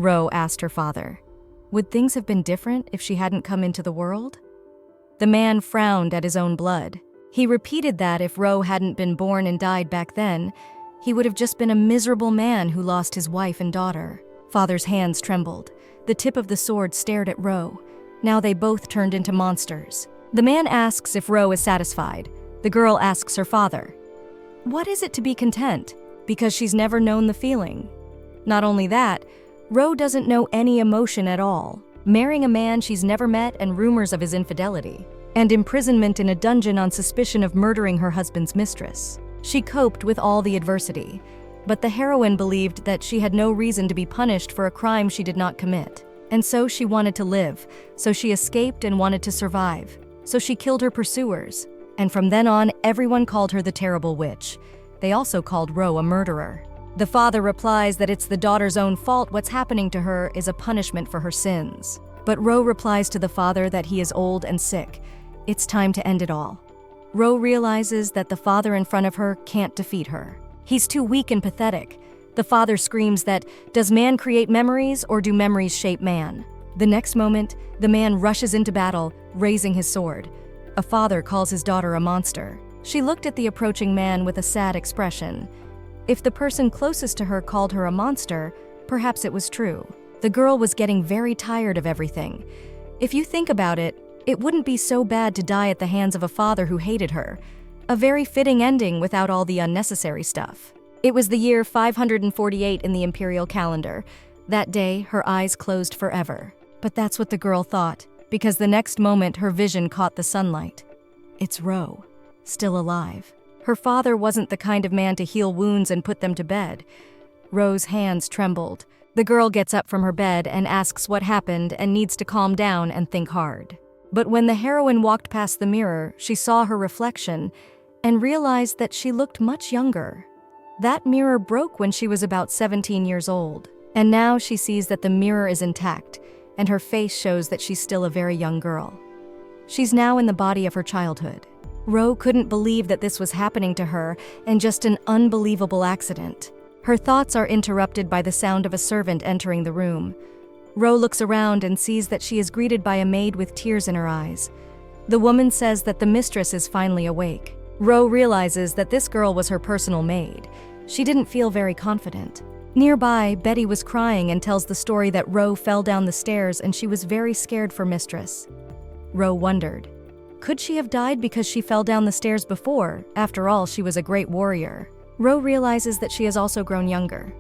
Ro asked her father. Would things have been different if she hadn't come into the world? The man frowned at his own blood. He repeated that if Ro hadn't been born and died back then, he would have just been a miserable man who lost his wife and daughter. Father's hands trembled. The tip of the sword stared at Ro. Now they both turned into monsters. The man asks if Ro is satisfied. The girl asks her father, "What is it to be content?" Because she's never known the feeling. Not only that, Ro doesn't know any emotion at all, marrying a man she's never met and rumors of his infidelity, and imprisonment in a dungeon on suspicion of murdering her husband's mistress. She coped with all the adversity, but the heroine believed that she had no reason to be punished for a crime she did not commit. And so she wanted to live, so she escaped and wanted to survive. So she killed her pursuers, and from then on, everyone called her the terrible witch. They also called Ro a murderer. The father replies that it's the daughter's own fault. What's happening to her is a punishment for her sins. But Ro replies to the father that he is old and sick. It's time to end it all. Ro realizes that the father in front of her can't defeat her. He's too weak and pathetic. The father screams that, does man create memories or do memories shape man? The next moment, the man rushes into battle, raising his sword. A father calls his daughter a monster. She looked at the approaching man with a sad expression. If the person closest to her called her a monster, perhaps it was true. The girl was getting very tired of everything. If you think about it, it wouldn't be so bad to die at the hands of a father who hated her. A very fitting ending without all the unnecessary stuff. It was the year 548 in the imperial calendar. That day, her eyes closed forever. But that's what the girl thought, because the next moment her vision caught the sunlight. It's Ro, still alive. Her father wasn't the kind of man to heal wounds and put them to bed. Ro's hands trembled. The girl gets up from her bed and asks what happened and needs to calm down and think hard. But when the heroine walked past the mirror, she saw her reflection and realized that she looked much younger. That mirror broke when she was about 17 years old, and now she sees that the mirror is intact, and her face shows that she's still a very young girl. She's now in the body of her childhood. Ro couldn't believe that this was happening to her, and just an unbelievable accident. Her thoughts are interrupted by the sound of a servant entering the room. Ro looks around and sees that she is greeted by a maid with tears in her eyes. The woman says that the mistress is finally awake. Ro realizes that this girl was her personal maid. She didn't feel very confident. Nearby, Betty was crying and tells the story that Ro fell down the stairs and she was very scared for mistress. Ro wondered, could she have died because she fell down the stairs before? After all, she was a great warrior. Ro realizes that she has also grown younger.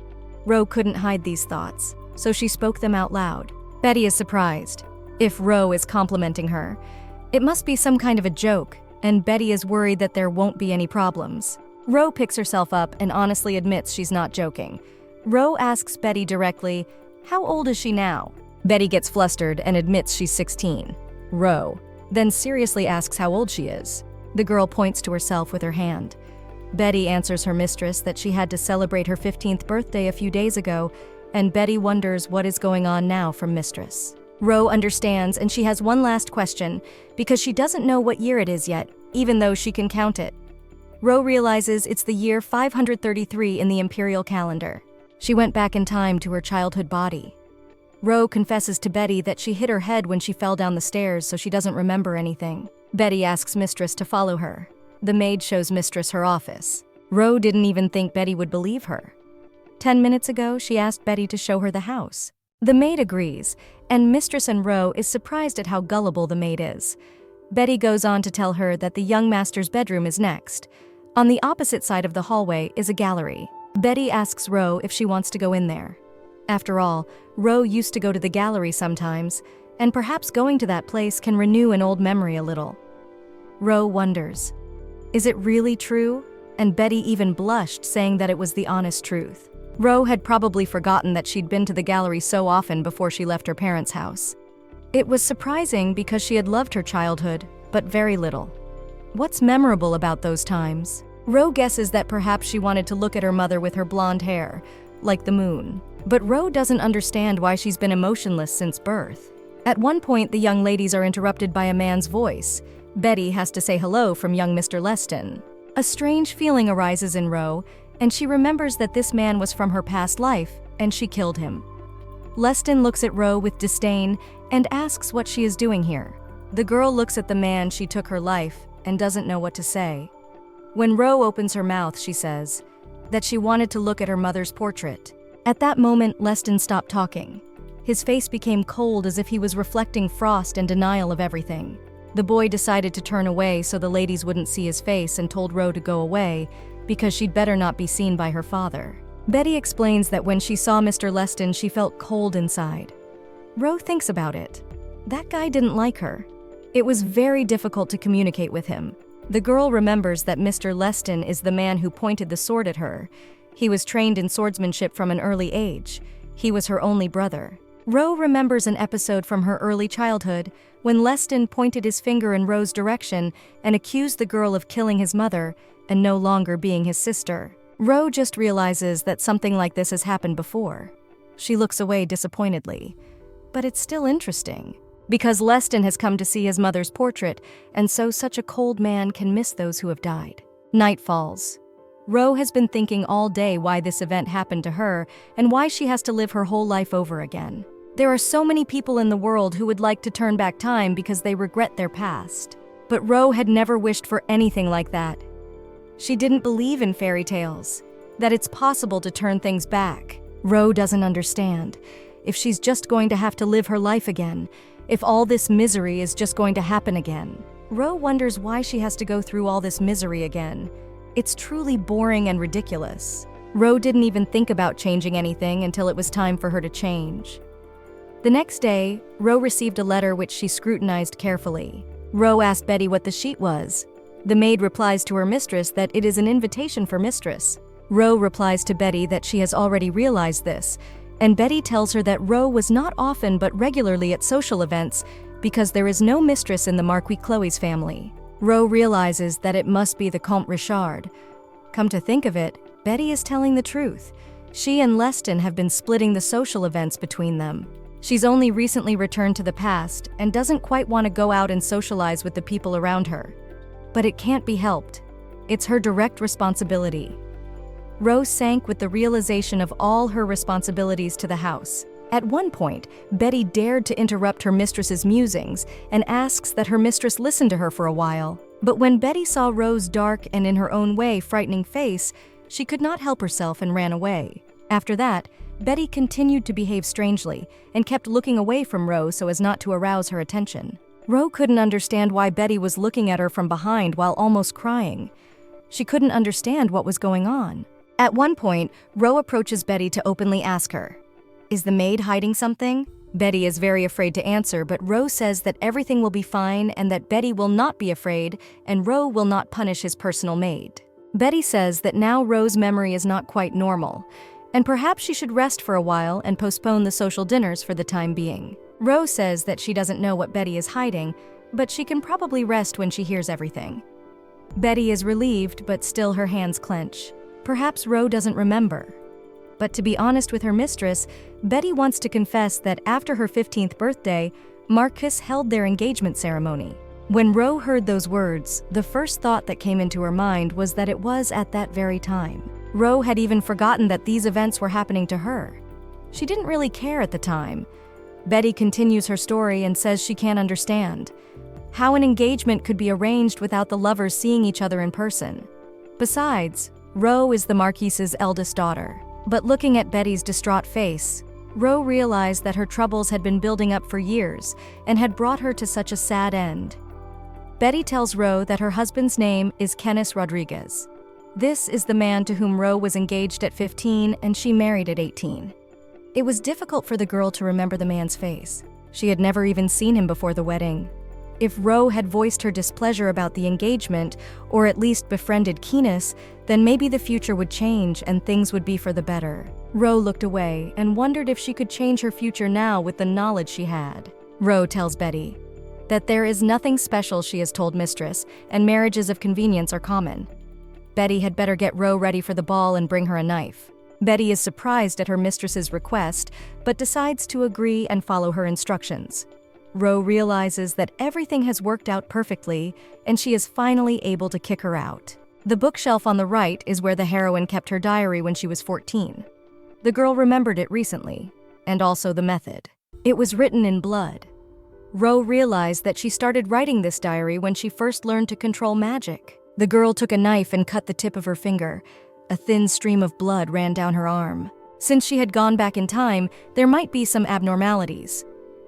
Ro couldn't hide these thoughts, so she spoke them out loud. Betty is surprised. If Ro is complimenting her, it must be some kind of a joke, and Betty is worried that there won't be any problems. Ro picks herself up and honestly admits she's not joking. Ro asks Betty directly, how old is she now? Betty gets flustered and admits she's 16. Ro then seriously asks how old she is. The girl points to herself with her hand. Betty answers her mistress that she had to celebrate her 15th birthday a few days ago, and Betty wonders what is going on now from mistress. Ro understands, and she has one last question, because she doesn't know what year it is yet, even though she can count it. Ro realizes it's the year 533 in the imperial calendar. She went back in time to her childhood body. Ro confesses to Betty that she hit her head when she fell down the stairs, so she doesn't remember anything. Betty asks mistress to follow her. The maid shows mistress her office. Ro didn't even think Betty would believe her. 10 minutes ago, she asked Betty to show her the house. The maid agrees, and mistress and Ro is surprised at how gullible the maid is. Betty goes on to tell her that the young master's bedroom is next. On the opposite side of the hallway is a gallery. Betty asks Ro if she wants to go in there. After all, Ro used to go to the gallery sometimes, and perhaps going to that place can renew an old memory a little. Ro wonders, is it really true? And Betty even blushed, saying that it was the honest truth. Ro had probably forgotten that she'd been to the gallery so often before she left her parents' house. It was surprising because she had loved her childhood, but very little. What's memorable about those times? Ro guesses that perhaps she wanted to look at her mother with her blonde hair, like the moon. But Ro doesn't understand why she's been emotionless since birth. At one point, the young ladies are interrupted by a man's voice. Betty has to say hello from young Mr. Leston. A strange feeling arises in Ro, and she remembers that this man was from her past life, and she killed him. Leston looks at Ro with disdain and asks what she is doing here. The girl looks at the man she took her life and doesn't know what to say. When Ro opens her mouth, she says that she wanted to look at her mother's portrait. At that moment, Leston stopped talking. His face became cold as if he was reflecting frost and denial of everything. The boy decided to turn away so the ladies wouldn't see his face and told Ro to go away because she'd better not be seen by her father. Betty explains that when she saw Mr. Leston, she felt cold inside. Ro thinks about it. That guy didn't like her. It was very difficult to communicate with him. The girl remembers that Mr. Leston is the man who pointed the sword at her. He was trained in swordsmanship from an early age. He was her only brother. Ro remembers an episode from her early childhood when Leston pointed his finger in Ro's direction and accused the girl of killing his mother and no longer being his sister. Ro just realizes that something like this has happened before. She looks away disappointedly. But it's still interesting, because Leston has come to see his mother's portrait, and so such a cold man can miss those who have died. Night falls. Ro has been thinking all day why this event happened to her and why she has to live her whole life over again. There are so many people in the world who would like to turn back time because they regret their past. But Ro had never wished for anything like that. She didn't believe in fairy tales, that it's possible to turn things back. Ro doesn't understand. If she's just going to have to live her life again, if all this misery is just going to happen again. Ro wonders why she has to go through all this misery again. It's truly boring and ridiculous. Ro didn't even think about changing anything until it was time for her to change. The next day, Ro received a letter which she scrutinized carefully. Ro asked Betty what the sheet was. The maid replies to her mistress that it is an invitation for mistress. Ro replies to Betty that she has already realized this, and Betty tells her that Ro was not often but regularly at social events because there is no mistress in the Marquis Chloe's family. Ro realizes that it must be the Comte Richard. Come to think of it, Betty is telling the truth. She and Leston have been splitting the social events between them. She's only recently returned to the past and doesn't quite want to go out and socialize with the people around her. But it can't be helped. It's her direct responsibility. Ro sank with the realization of all her responsibilities to the house. At one point, Betty dared to interrupt her mistress's musings and asks that her mistress listen to her for a while. But when Betty saw Ro's dark and in her own way frightening face, she could not help herself and ran away. After that, Betty continued to behave strangely and kept looking away from Ro so as not to arouse her attention. Ro couldn't understand why Betty was looking at her from behind while almost crying. She couldn't understand what was going on. At one point, Ro approaches Betty to openly ask her, "Is the maid hiding something?" Betty is very afraid to answer, but Ro says that everything will be fine and that Betty will not be afraid and Ro will not punish his personal maid. Betty says that now Ro's memory is not quite normal, and perhaps she should rest for a while and postpone the social dinners for the time being. Ro says that she doesn't know what Betty is hiding, but she can probably rest when she hears everything. Betty is relieved, but still her hands clench. Perhaps Ro doesn't remember. But to be honest with her mistress, Betty wants to confess that after her 15th birthday, Marcus held their engagement ceremony. When Ro heard those words, the first thought that came into her mind was that it was at that very time. Ro had even forgotten that these events were happening to her. She didn't really care at the time. Betty continues her story and says she can't understand how an engagement could be arranged without the lovers seeing each other in person. Besides, Ro is the Marquise's eldest daughter. But looking at Betty's distraught face, Ro realized that her troubles had been building up for years and had brought her to such a sad end. Betty tells Ro that her husband's name is Kennis Rodriguez. This is the man to whom Ro was engaged at 15 and she married at 18. It was difficult for the girl to remember the man's face. She had never even seen him before the wedding. If Ro had voiced her displeasure about the engagement, or at least befriended Kennis, then maybe the future would change and things would be for the better. Ro looked away and wondered if she could change her future now with the knowledge she had. Ro tells Betty that there is nothing special, she has told mistress, and marriages of convenience are common. Betty had better get Ro ready for the ball and bring her a knife. Betty is surprised at her mistress's request, but decides to agree and follow her instructions. Ro realizes that everything has worked out perfectly, and she is finally able to kick her out. The bookshelf on the right is where the heroine kept her diary when she was 14. The girl remembered it recently. and also the method. It was written in blood. Ro realized that she started writing this diary when she first learned to control magic. The girl took a knife and cut the tip of her finger. A thin stream of blood ran down her arm. Since she had gone back in time, there might be some abnormalities.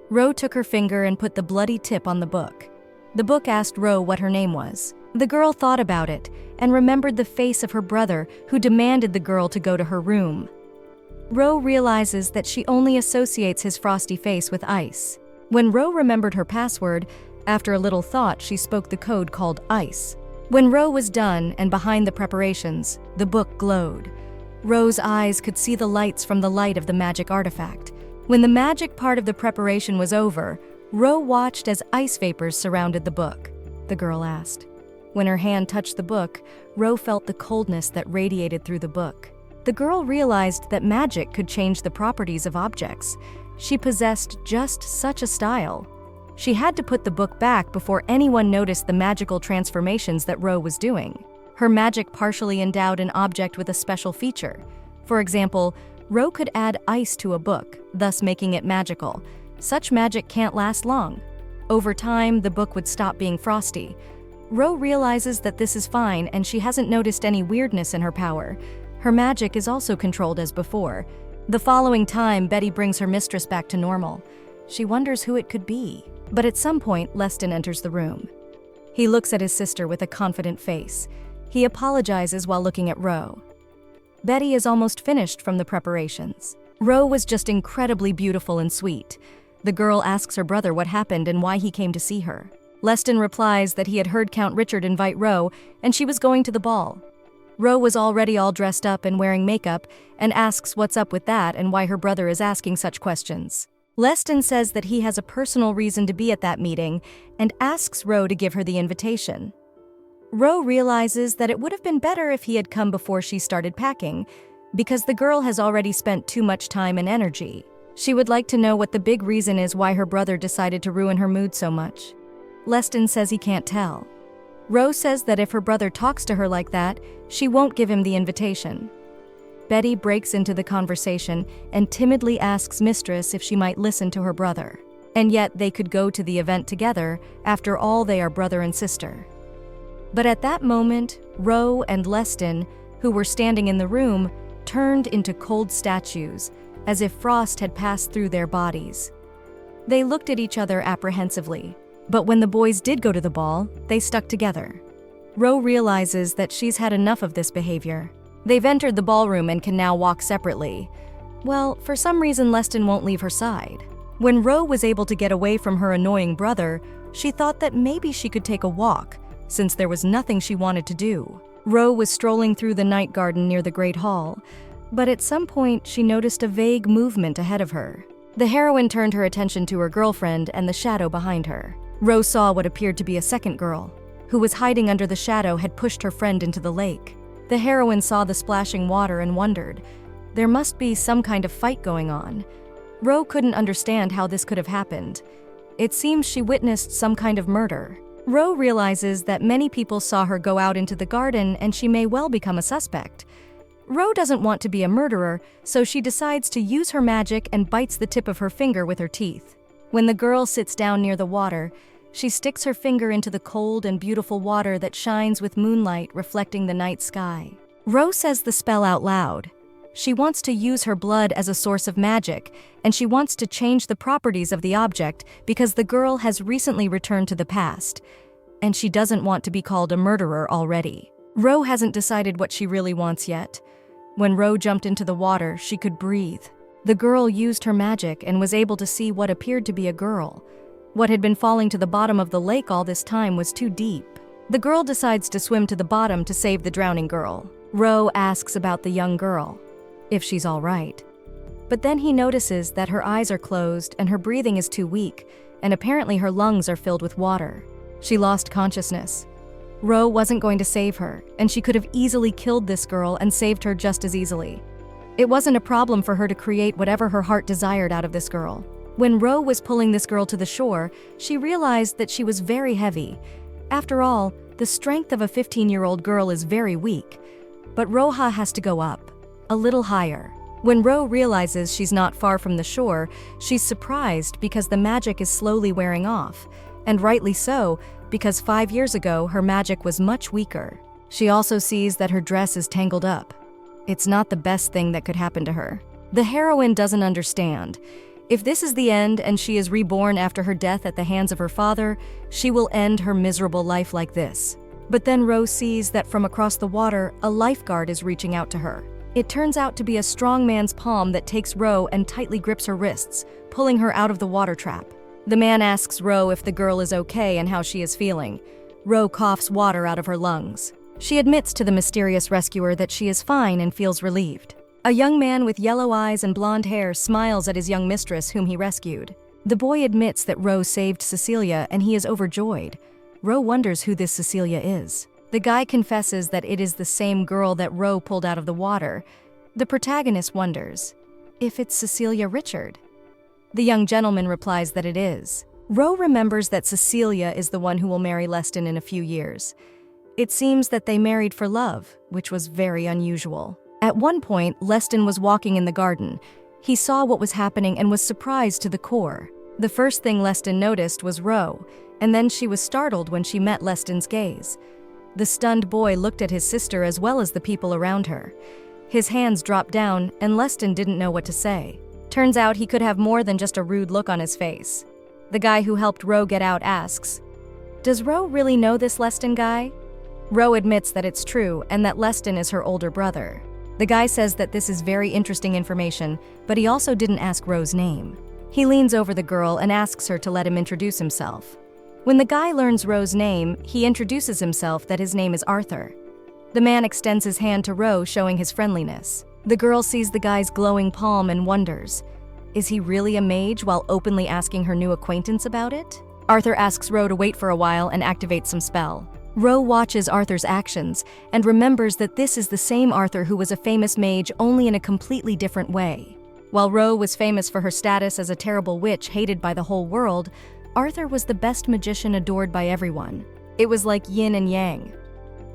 Ro took her finger and put the bloody tip on the book. The book asked Ro what her name was. The girl thought about it and remembered the face of her brother who demanded the girl to go to her room. Ro realizes that she only associates his frosty face with ice. When Ro remembered her password, after a little thought, she spoke the code called ice. When Ro was done and behind the preparations, the book glowed. Ro's eyes could see the lights from the light of the magic artifact. When the magic part of the preparation was over, Ro watched as ice vapors surrounded the book. The girl asked. When her hand touched the book, Ro felt the coldness that radiated through the book. The girl realized that magic could change the properties of objects. She possessed just such a style. She had to put the book back before anyone noticed the magical transformations that Ro was doing. Her magic partially endowed an object with a special feature. For example, Ro could add ice to a book, thus making it magical. Such magic can't last long. Over time, the book would stop being frosty. Ro realizes that this is fine and she hasn't noticed any weirdness in her power. Her magic is also controlled as before. The following time, Betty brings her mistress back to normal. She wonders who it could be. But at some point, Leston enters the room. He looks at his sister with a confident face. He apologizes while looking at Ro. Betty is almost finished from the preparations. Ro was just incredibly beautiful and sweet. The girl asks her brother what happened and why he came to see her. Leston replies that he had heard Count Richard invite Ro and she was going to the ball. Ro was already all dressed up and wearing makeup and asks what's up with that and why her brother is asking such questions. Leston says that he has a personal reason to be at that meeting and asks Ro to give her the invitation. Ro realizes that it would have been better if he had come before she started packing, because the girl has already spent too much time and energy. She would like to know what the big reason is why her brother decided to ruin her mood so much. Leston says he can't tell. Ro says that if her brother talks to her like that, she won't give him the invitation. Betty breaks into the conversation and timidly asks Mistress if she might listen to her brother. And yet they could go to the event together, after all they are brother and sister. But at that moment, Ro and Leston, who were standing in the room, turned into cold statues, as if frost had passed through their bodies. They looked at each other apprehensively, but when the boys did go to the ball, they stuck together. Ro realizes that she's had enough of this behavior. They've entered the ballroom and can now walk separately. Well, for some reason Leston won't leave her side. When Ro was able to get away from her annoying brother, she thought that maybe she could take a walk, since there was nothing she wanted to do. Ro was strolling through the night garden near the Great Hall, but at some point she noticed a vague movement ahead of her. The heroine turned her attention to her girlfriend and the shadow behind her. Ro saw what appeared to be a second girl, who was hiding under the shadow, had pushed her friend into the lake. The heroine saw the splashing water and wondered. There must be some kind of fight going on. Ro couldn't understand how this could have happened. It seems she witnessed some kind of murder. Ro realizes that many people saw her go out into the garden and she may well become a suspect. Ro doesn't want to be a murderer, so she decides to use her magic and bites the tip of her finger with her teeth. When the girl sits down near the water, she sticks her finger into the cold and beautiful water that shines with moonlight reflecting the night sky. Ro says the spell out loud. She wants to use her blood as a source of magic, and she wants to change the properties of the object because the girl has recently returned to the past, and she doesn't want to be called a murderer already. Ro hasn't decided what she really wants yet. When Ro jumped into the water, she could breathe. The girl used her magic and was able to see what appeared to be a girl. What had been falling to the bottom of the lake all this time was too deep. The girl decides to swim to the bottom to save the drowning girl. Ro asks about the young girl, if she's all right. But then he notices that her eyes are closed and her breathing is too weak, and apparently her lungs are filled with water. She lost consciousness. Ro wasn't going to save her, and she could have easily killed this girl and saved her just as easily. It wasn't a problem for her to create whatever her heart desired out of this girl. When Ro was pulling this girl to the shore, she realized that she was very heavy. After all, the strength of a 15-year-old girl is very weak. But Roha has to go up, a little higher. When Ro realizes she's not far from the shore, she's surprised because the magic is slowly wearing off, and rightly so, because 5 years ago her magic was much weaker. She also sees that her dress is tangled up. It's not the best thing that could happen to her. The heroine doesn't understand. If this is the end and she is reborn after her death at the hands of her father, she will end her miserable life like this. But then Ro sees that from across the water, a lifeguard is reaching out to her. It turns out to be a strong man's palm that takes Ro and tightly grips her wrists, pulling her out of the water trap. The man asks Ro if the girl is okay and how she is feeling. Ro coughs water out of her lungs. She admits to the mysterious rescuer that she is fine and feels relieved. A young man with yellow eyes and blonde hair smiles at his young mistress whom he rescued. The boy admits that Ro saved Cecilia and he is overjoyed. Ro wonders who this Cecilia is. The guy confesses that it is the same girl that Ro pulled out of the water. The protagonist wonders if it's Cecilia Richard. The young gentleman replies that it is. Ro remembers that Cecilia is the one who will marry Leston in a few years. It seems that they married for love, which was very unusual. At one point, Leston was walking in the garden. He saw what was happening and was surprised to the core. The first thing Leston noticed was Ro, and then she was startled when she met Leston's gaze. The stunned boy looked at his sister as well as the people around her. His hands dropped down, and Leston didn't know what to say. Turns out he could have more than just a rude look on his face. The guy who helped Ro get out asks, "Does Ro really know this Leston guy?" Ro admits that it's true and that Leston is her older brother. The guy says that this is very interesting information, but he also didn't ask Ro's name. He leans over the girl and asks her to let him introduce himself. When the guy learns Ro's name, he introduces himself that his name is Arthur. The man extends his hand to Ro, showing his friendliness. The girl sees the guy's glowing palm and wonders, is he really a mage, while openly asking her new acquaintance about it? Arthur asks Ro to wait for a while and activates some spell. Ro watches Arthur's actions and remembers that this is the same Arthur who was a famous mage, only in a completely different way. While Ro was famous for her status as a terrible witch hated by the whole world, Arthur was the best magician adored by everyone. It was like yin and yang.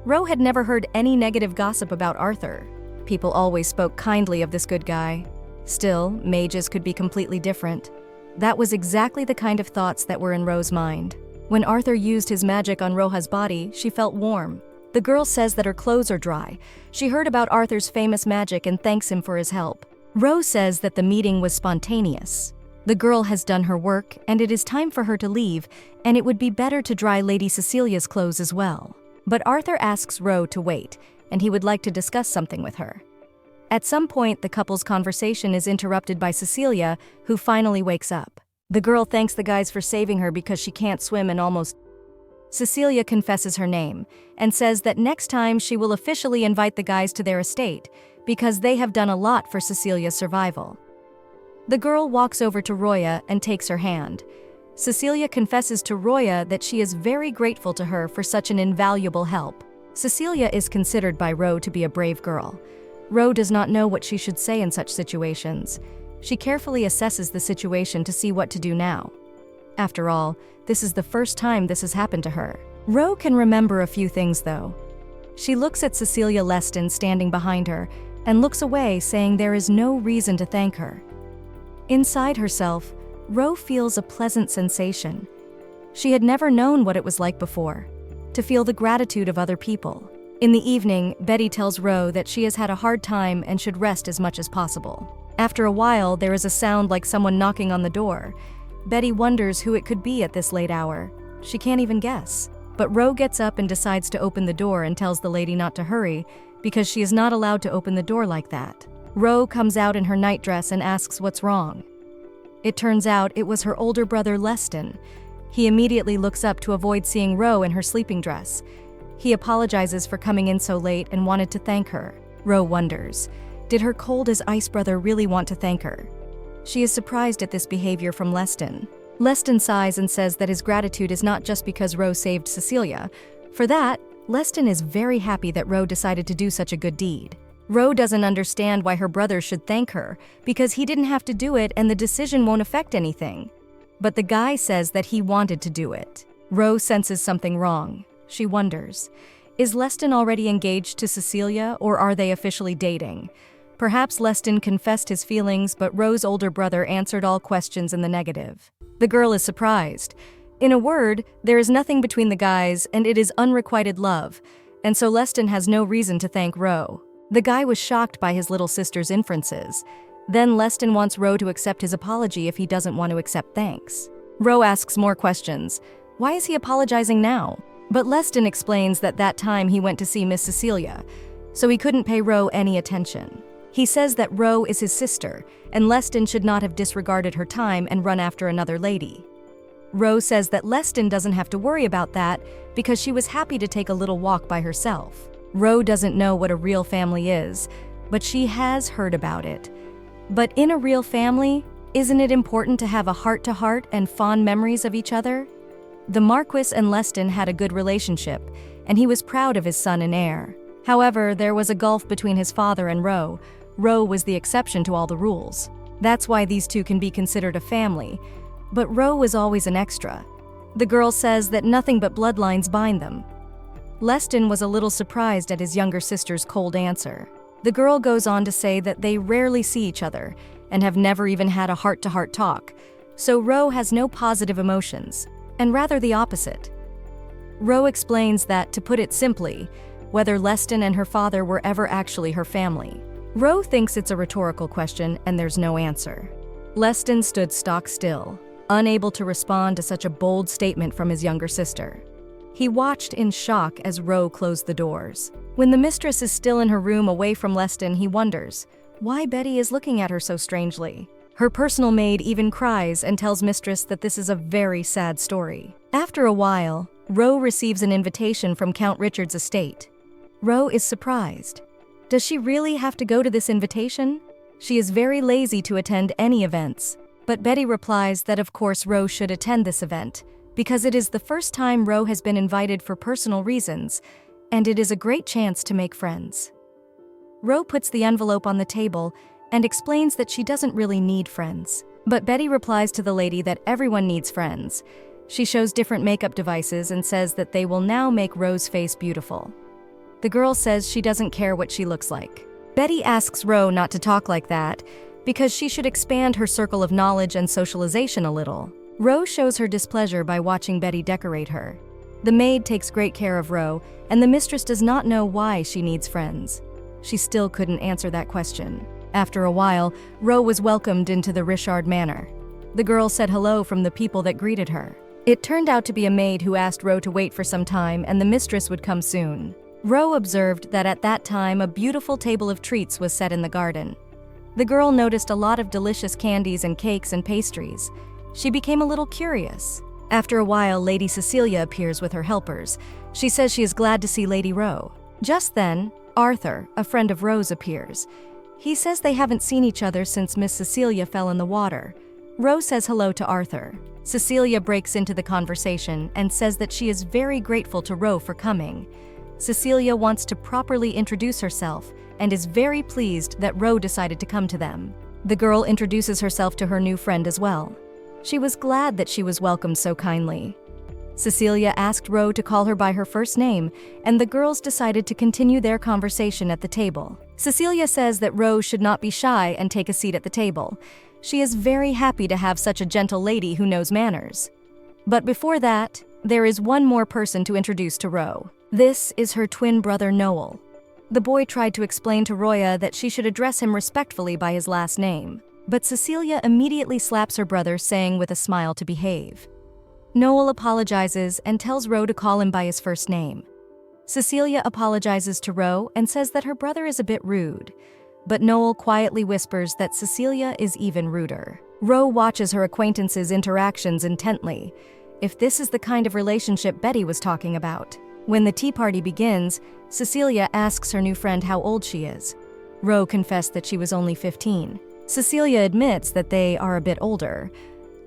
Ro had never heard any negative gossip about Arthur. People always spoke kindly of this good guy. Still, mages could be completely different. That was exactly the kind of thoughts that were in Ro's mind. When Arthur used his magic on Roha's body, she felt warm. The girl says that her clothes are dry. She heard about Arthur's famous magic and thanks him for his help. Ro says that the meeting was spontaneous. The girl has done her work, and it is time for her to leave, and it would be better to dry Lady Cecilia's clothes as well. But Arthur asks Ro to wait, and he would like to discuss something with her. At some point, the couple's conversation is interrupted by Cecilia, who finally wakes up. The girl thanks the guys for saving her because she can't swim and almost... Cecilia confesses her name and says that next time she will officially invite the guys to their estate because they have done a lot for Cecilia's survival. The girl walks over to Roya and takes her hand. Cecilia confesses to Roya that she is very grateful to her for such an invaluable help. Cecilia is considered by Ro to be a brave girl. Ro does not know what she should say in such situations. She carefully assesses the situation to see what to do now. After all, this is the first time this has happened to her. Ro can remember a few things, though. She looks at Cecilia Leston standing behind her and looks away, saying there is no reason to thank her. Inside herself, Ro feels a pleasant sensation. She had never known what it was like before, to feel the gratitude of other people. In the evening, Betty tells Ro that she has had a hard time and should rest as much as possible. After a while, there is a sound like someone knocking on the door. Betty wonders who it could be at this late hour. She can't even guess. But Ro gets up and decides to open the door and tells the lady not to hurry, because she is not allowed to open the door like that. Ro comes out in her nightdress and asks what's wrong. It turns out it was her older brother Leston. He immediately looks up to avoid seeing Ro in her sleeping dress. He apologizes for coming in so late and wanted to thank her. Ro wonders, did her cold-as-ice brother really want to thank her? She is surprised at this behavior from Leston. Leston sighs and says that his gratitude is not just because Ro saved Cecilia. For that, Leston is very happy that Ro decided to do such a good deed. Ro doesn't understand why her brother should thank her, because he didn't have to do it and the decision won't affect anything. But the guy says that he wanted to do it. Ro senses something wrong. She wonders, is Leston already engaged to Cecilia, or are they officially dating? Perhaps Leston confessed his feelings, but Roe's older brother answered all questions in the negative. The girl is surprised. In a word, there is nothing between the guys, and it is unrequited love, and so Leston has no reason to thank Roe. The guy was shocked by his little sister's inferences. Then Leston wants Roe to accept his apology if he doesn't want to accept thanks. Roe asks more questions. Why is he apologizing now? But Leston explains that time he went to see Miss Cecilia, so he couldn't pay Roe any attention. He says that Roe is his sister, and Leston should not have disregarded her time and run after another lady. Roe says that Leston doesn't have to worry about that because she was happy to take a little walk by herself. Roe doesn't know what a real family is, but she has heard about it. But in a real family, isn't it important to have a heart-to-heart and fond memories of each other? The Marquis and Leston had a good relationship, and he was proud of his son and heir. However, there was a gulf between his father and Roe. Roe was the exception to all the rules. That's why these two can be considered a family, but Roe was always an extra. The girl says that nothing but bloodlines bind them. Leston was a little surprised at his younger sister's cold answer. The girl goes on to say that they rarely see each other and have never even had a heart-to-heart talk, so Roe has no positive emotions, and rather the opposite. Roe explains that, to put it simply, whether Leston and her father were ever actually her family. Roe thinks it's a rhetorical question and there's no answer. Leston stood stock still, unable to respond to such a bold statement from his younger sister. He watched in shock as Roe closed the doors. When the mistress is still in her room away from Leston, he wonders why Betty is looking at her so strangely. Her personal maid even cries and tells mistress that this is a very sad story. After a while, Roe receives an invitation from Count Richard's estate. Roe is surprised. Does she really have to go to this invitation? She is very lazy to attend any events. But Betty replies that of course Roe should attend this event, because it is the first time Roe has been invited for personal reasons, and it is a great chance to make friends. Roe puts the envelope on the table and explains that she doesn't really need friends. But Betty replies to the lady that everyone needs friends. She shows different makeup devices and says that they will now make Roe's face beautiful. The girl says she doesn't care what she looks like. Betty asks Roe not to talk like that, because she should expand her circle of knowledge and socialization a little. Roe shows her displeasure by watching Betty decorate her. The maid takes great care of Roe, and the mistress does not know why she needs friends. She still couldn't answer that question. After a while, Roe was welcomed into the Richard Manor. The girl said hello from the people that greeted her. It turned out to be a maid who asked Roe to wait for some time and the mistress would come soon. Roe observed that at that time a beautiful table of treats was set in the garden. The girl noticed a lot of delicious candies and cakes and pastries. She became a little curious. After a while, Lady Cecilia appears with her helpers. She says she is glad to see Lady Roe. Just then, Arthur, a friend of Roe's, appears. He says they haven't seen each other since Miss Cecilia fell in the water. Roe says hello to Arthur. Cecilia breaks into the conversation and says that she is very grateful to Roe for coming. Cecilia wants to properly introduce herself and is very pleased that Roe decided to come to them. The girl introduces herself to her new friend as well. She was glad that she was welcomed so kindly. Cecilia asked Roe to call her by her first name, and the girls decided to continue their conversation at the table. Cecilia says that Roe should not be shy and take a seat at the table. She is very happy to have such a gentle lady who knows manners. But before that, there is one more person to introduce to Roe. This is her twin brother Noel. The boy tried to explain to Roya that she should address him respectfully by his last name, but Cecilia immediately slaps her brother, saying with a smile to behave. Noel apologizes and tells Roe to call him by his first name. Cecilia apologizes to Roe and says that her brother is a bit rude, but Noel quietly whispers that Cecilia is even ruder. Roe watches her acquaintances' interactions intently, if this is the kind of relationship Betty was talking about. When the tea party begins, Cecilia asks her new friend how old she is. Roe confessed that she was only 15. Cecilia admits that they are a bit older.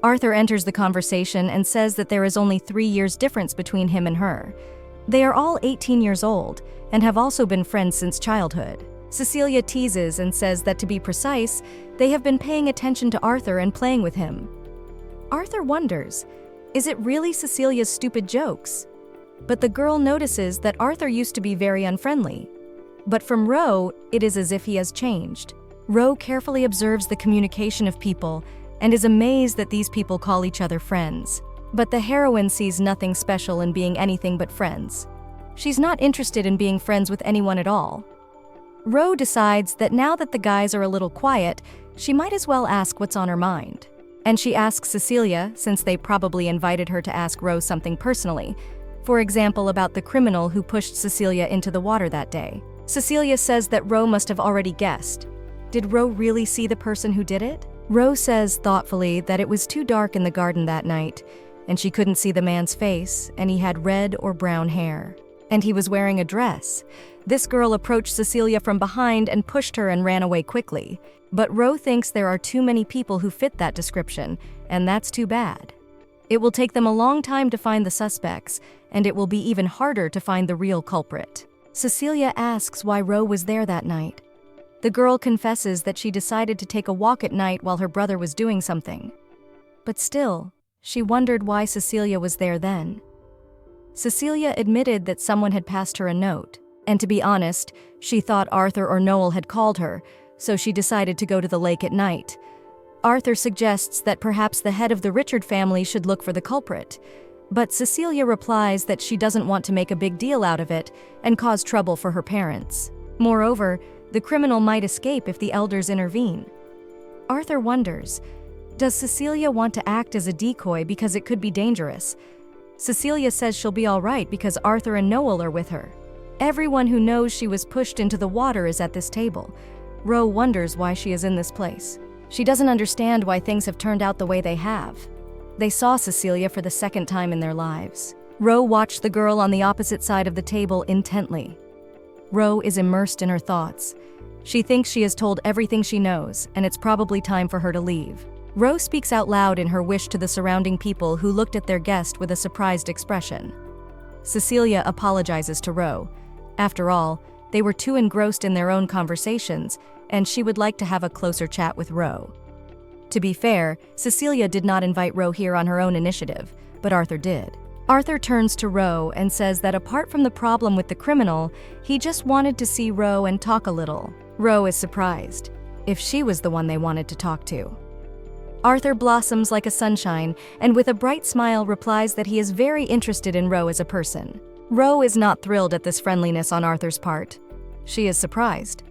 Arthur enters the conversation and says that there is only 3 years difference between him and her. They are all 18 years old and have also been friends since childhood. Cecilia teases and says that, to be precise, they have been paying attention to Arthur and playing with him. Arthur wonders, is it really Cecilia's stupid jokes? But the girl notices that Arthur used to be very unfriendly. But from Roe, it is as if he has changed. Ro carefully observes the communication of people and is amazed that these people call each other friends. But the heroine sees nothing special in being anything but friends. She's not interested in being friends with anyone at all. Ro decides that now that the guys are a little quiet, she might as well ask what's on her mind. And she asks Cecilia, since they probably invited her to ask Ro something personally. For example, about the criminal who pushed Cecilia into the water that day. Cecilia says that Ro must have already guessed. Did Ro really see the person who did it? Ro says thoughtfully that it was too dark in the garden that night, and she couldn't see the man's face, and he had red or brown hair. And he was wearing a dress. This girl approached Cecilia from behind and pushed her and ran away quickly. But Ro thinks there are too many people who fit that description, and that's too bad. It will take them a long time to find the suspects, and it will be even harder to find the real culprit. Cecilia asks why Ro was there that night. The girl confesses that she decided to take a walk at night while her brother was doing something. But still, she wondered why Cecilia was there then. Cecilia admitted that someone had passed her a note, and to be honest, she thought Arthur or Noel had called her, so she decided to go to the lake at night. Arthur suggests that perhaps the head of the Richard family should look for the culprit, but Cecilia replies that she doesn't want to make a big deal out of it and cause trouble for her parents. Moreover, the criminal might escape if the elders intervene. Arthur wonders, does Cecilia want to act as a decoy because it could be dangerous? Cecilia says she'll be all right because Arthur and Noel are with her. Everyone who knows she was pushed into the water is at this table. Ro wonders why she is in this place. She doesn't understand why things have turned out the way they have. They saw Cecilia for the second time in their lives. Ro watched the girl on the opposite side of the table intently. Ro is immersed in her thoughts. She thinks she has told everything she knows, and it's probably time for her to leave. Ro speaks out loud in her wish to the surrounding people who looked at their guest with a surprised expression. Cecilia apologizes to Ro. After all, they were too engrossed in their own conversations, and she would like to have a closer chat with Ro. To be fair, Cecilia did not invite Ro here on her own initiative, but Arthur did. Arthur turns to Ro and says that apart from the problem with the criminal, he just wanted to see Ro and talk a little. Ro is surprised, if she was the one they wanted to talk to. Arthur blossoms like a sunshine and with a bright smile replies that he is very interested in Ro as a person. Ro is not thrilled at this friendliness on Arthur's part. She is surprised.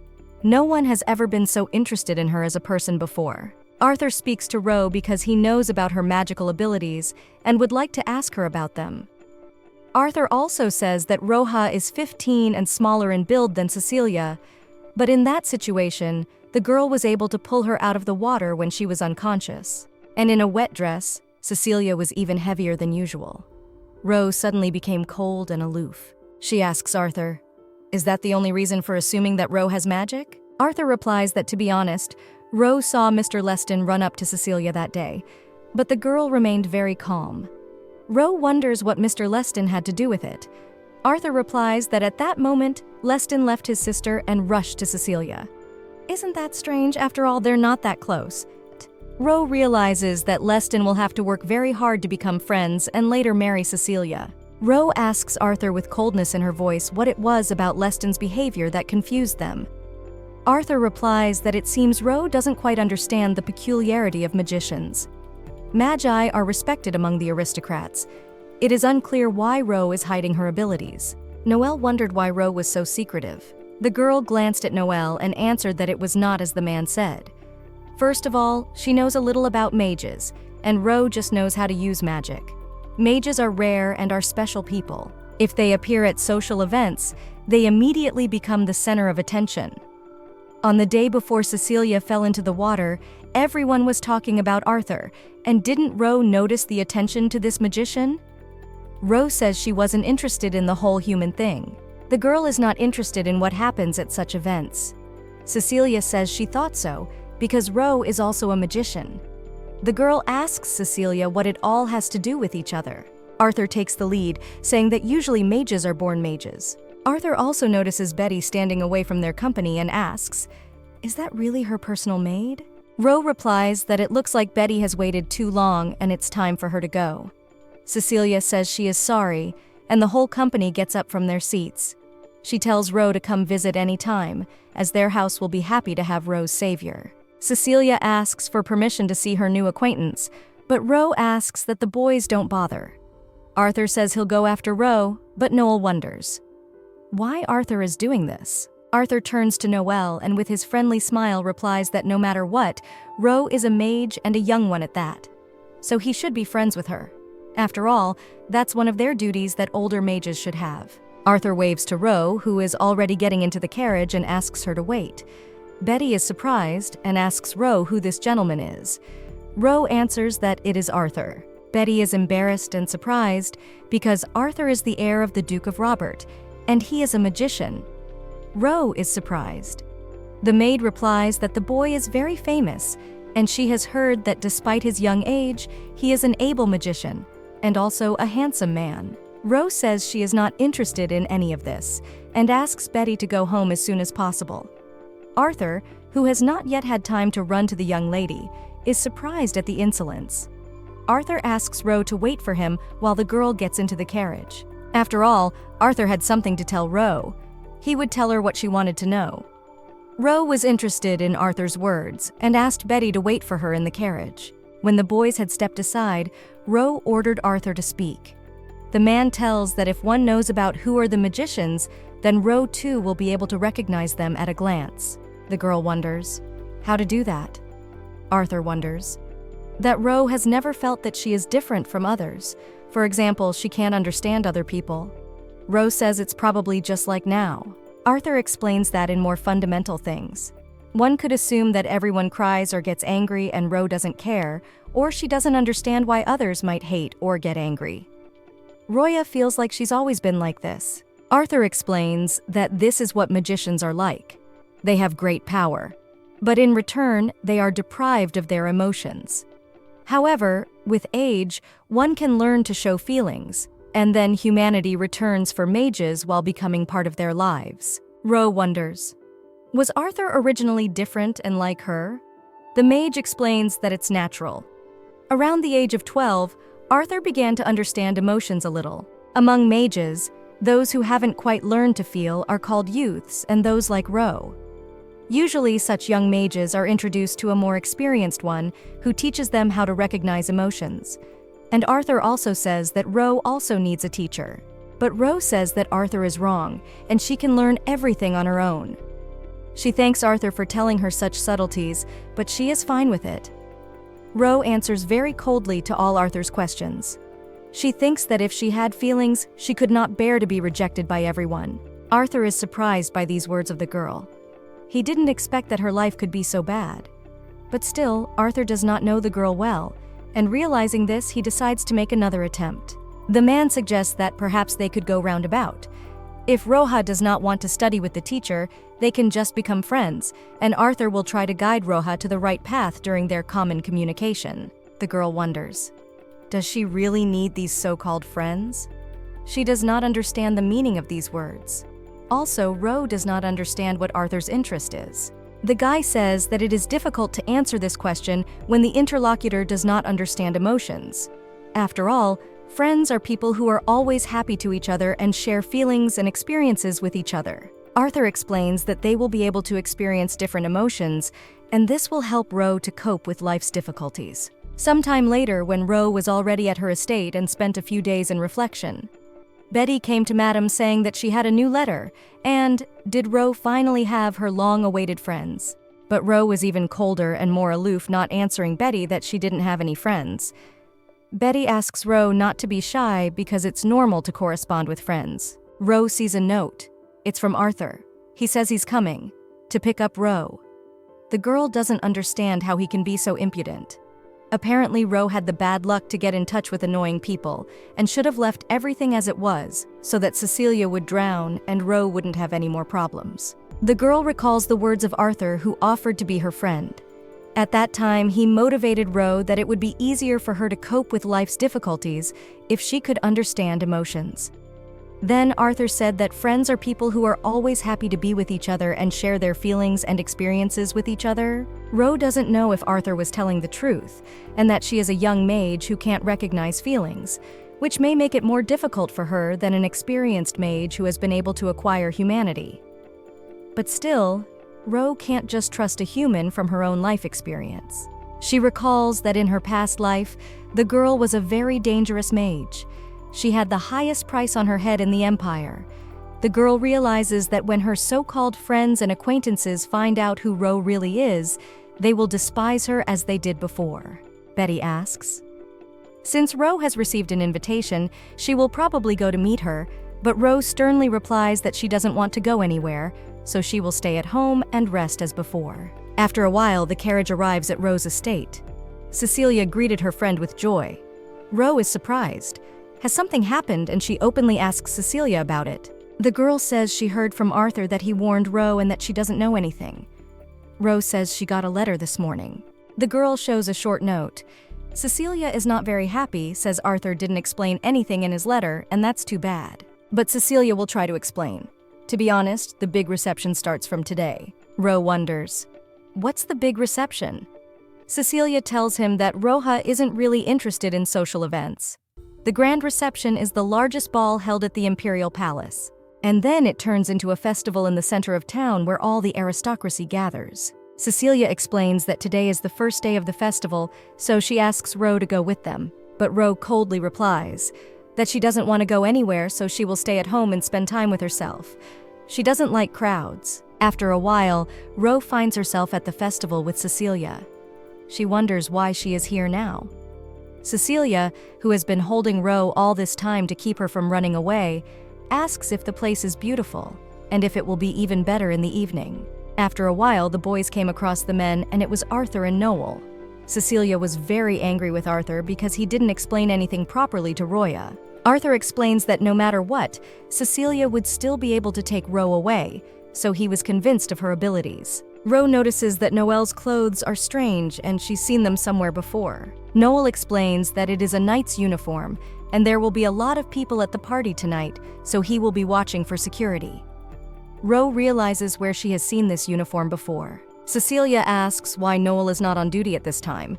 No one has ever been so interested in her as a person before. Arthur speaks to Ro because he knows about her magical abilities and would like to ask her about them. Arthur also says that Roha is 15 and smaller in build than Cecilia, but in that situation, the girl was able to pull her out of the water when she was unconscious. And in a wet dress, Cecilia was even heavier than usual. Ro suddenly became cold and aloof. She asks Arthur, "Is that the only reason for assuming that Ro has magic?" Arthur replies that, to be honest, Ro saw Mr. Leston run up to Cecilia that day, but the girl remained very calm. Ro wonders what Mr. Leston had to do with it. Arthur replies that at that moment, Leston left his sister and rushed to Cecilia. Isn't that strange? After all, they're not that close. Ro realizes that Leston will have to work very hard to become friends and later marry Cecilia. Ro asks Arthur with coldness in her voice what it was about Leston's behavior that confused them. Arthur replies that it seems Ro doesn't quite understand the peculiarity of magicians. Magi are respected among the aristocrats. It is unclear why Ro is hiding her abilities. Noelle wondered why Ro was so secretive. The girl glanced at Noelle and answered that it was not as the man said. First of all, she knows a little about mages, and Ro just knows how to use magic. Mages are rare and are special people. If they appear at social events, they immediately become the center of attention. On the day before Cecilia fell into the water, everyone was talking about Arthur, and didn't Ro notice the attention to this magician? Ro says she wasn't interested in the whole human thing. The girl is not interested in what happens at such events. Cecilia says she thought so, because Ro is also a magician. The girl asks Cecilia what it all has to do with each other. Arthur takes the lead, saying that usually mages are born mages. Arthur also notices Betty standing away from their company and asks, "Is that really her personal maid?" Ro replies that it looks like Betty has waited too long and it's time for her to go. Cecilia says she is sorry, and the whole company gets up from their seats. She tells Ro to come visit any time, as their house will be happy to have Ro's savior. Cecilia asks for permission to see her new acquaintance, but Ro asks that the boys don't bother. Arthur says he'll go after Ro, but Noel wonders why Arthur is doing this. Arthur turns to Noel and with his friendly smile replies that no matter what, Ro is a mage and a young one at that, so he should be friends with her. After all, that's one of their duties that older mages should have. Arthur waves to Ro, who is already getting into the carriage, and asks her to wait. Betty is surprised and asks Ro who this gentleman is. Ro answers that it is Arthur. Betty is embarrassed and surprised because Arthur is the heir of the Duke of Robert, and he is a magician. Ro is surprised. The maid replies that the boy is very famous, and she has heard that despite his young age, he is an able magician, and also a handsome man. Ro says she is not interested in any of this, and asks Betty to go home as soon as possible. Arthur, who has not yet had time to run to the young lady, is surprised at the insolence. Arthur asks Ro to wait for him while the girl gets into the carriage. After all, Arthur had something to tell Ro. He would tell her what she wanted to know. Ro was interested in Arthur's words and asked Betty to wait for her in the carriage. When the boys had stepped aside, Ro ordered Arthur to speak. The man tells that if one knows about who are the magicians, then Ro too will be able to recognize them at a glance. The girl wonders how to do that. Arthur wonders that Ro has never felt that she is different from others. For example, she can't understand other people. Ro says it's probably just like now. Arthur explains that in more fundamental things. One could assume that everyone cries or gets angry and Ro doesn't care, or she doesn't understand why others might hate or get angry. Roya feels like she's always been like this. Arthur explains that this is what magicians are like. They have great power, but in return, they are deprived of their emotions. However, with age, one can learn to show feelings, and then humanity returns for mages while becoming part of their lives. Ro wonders, was Arthur originally different and like her? The mage explains that it's natural. Around the age of 12, Arthur began to understand emotions a little. Among mages, those who haven't quite learned to feel are called youths, and those like Ro. Usually, such young mages are introduced to a more experienced one who teaches them how to recognize emotions. And Arthur also says that Ro also needs a teacher. But Ro says that Arthur is wrong, and she can learn everything on her own. She thanks Arthur for telling her such subtleties, but she is fine with it. Ro answers very coldly to all Arthur's questions. She thinks that if she had feelings, she could not bear to be rejected by everyone. Arthur is surprised by these words of the girl. He didn't expect that her life could be so bad. But still, Arthur does not know the girl well, and realizing this, he decides to make another attempt. The man suggests that perhaps they could go roundabout. If Roja does not want to study with the teacher, they can just become friends, and Arthur will try to guide Roja to the right path during their common communication. The girl wonders, does she really need these so-called friends? She does not understand the meaning of these words. Also, Ro does not understand what Arthur's interest is. The guy says that it is difficult to answer this question when the interlocutor does not understand emotions. After all, friends are people who are always happy to each other and share feelings and experiences with each other. Arthur explains that they will be able to experience different emotions, and this will help Ro to cope with life's difficulties. Sometime later, when Ro was already at her estate and spent a few days in reflection, Betty came to Madame saying that she had a new letter, and did Ro finally have her long-awaited friends? But Ro was even colder and more aloof, not answering Betty that she didn't have any friends. Betty asks Ro not to be shy because it's normal to correspond with friends. Ro sees a note. It's from Arthur. He says he's coming to pick up Ro. The girl doesn't understand how he can be so impudent. Apparently, Ro had the bad luck to get in touch with annoying people and should have left everything as it was so that Cecilia would drown and Ro wouldn't have any more problems. The girl recalls the words of Arthur, who offered to be her friend. At that time, he motivated Ro that it would be easier for her to cope with life's difficulties if she could understand emotions. Then Arthur said that friends are people who are always happy to be with each other and share their feelings and experiences with each other. Ro doesn't know if Arthur was telling the truth, and that she is a young mage who can't recognize feelings, which may make it more difficult for her than an experienced mage who has been able to acquire humanity. But still, Ro can't just trust a human from her own life experience. She recalls that in her past life, the girl was a very dangerous mage. She had the highest price on her head in the Empire. The girl realizes that when her so-called friends and acquaintances find out who Ro really is, they will despise her as they did before. Betty asks. Since Ro has received an invitation, she will probably go to meet her, but Ro sternly replies that she doesn't want to go anywhere, so she will stay at home and rest as before. After a while, the carriage arrives at Ro's estate. Cecilia greeted her friend with joy. Ro is surprised. Has something happened? And she openly asks Cecilia about it. The girl says she heard from Arthur that he warned Ro and that she doesn't know anything. Ro says she got a letter this morning. The girl shows a short note. Cecilia is not very happy, says Arthur didn't explain anything in his letter, and that's too bad. But Cecilia will try to explain. To be honest, the big reception starts from today. Ro wonders, what's the big reception? Cecilia tells him that Roja isn't really interested in social events. The grand reception is the largest ball held at the Imperial Palace. And then it turns into a festival in the center of town where all the aristocracy gathers. Cecilia explains that today is the first day of the festival, so she asks Ro to go with them. But Ro coldly replies that she doesn't want to go anywhere, so she will stay at home and spend time with herself. She doesn't like crowds. After a while, Ro finds herself at the festival with Cecilia. She wonders why she is here now. Cecilia, who has been holding Ro all this time to keep her from running away, asks if the place is beautiful and if it will be even better in the evening. After a while, the boys came across the men, and it was Arthur and Noel. Cecilia was very angry with Arthur because he didn't explain anything properly to Roya. Arthur explains that no matter what, Cecilia would still be able to take Ro away, so he was convinced of her abilities. Ro notices that Noel's clothes are strange and she's seen them somewhere before. Noel explains that it is a knight's uniform, and there will be a lot of people at the party tonight, so he will be watching for security. Ro realizes where she has seen this uniform before. Cecilia asks why Noel is not on duty at this time.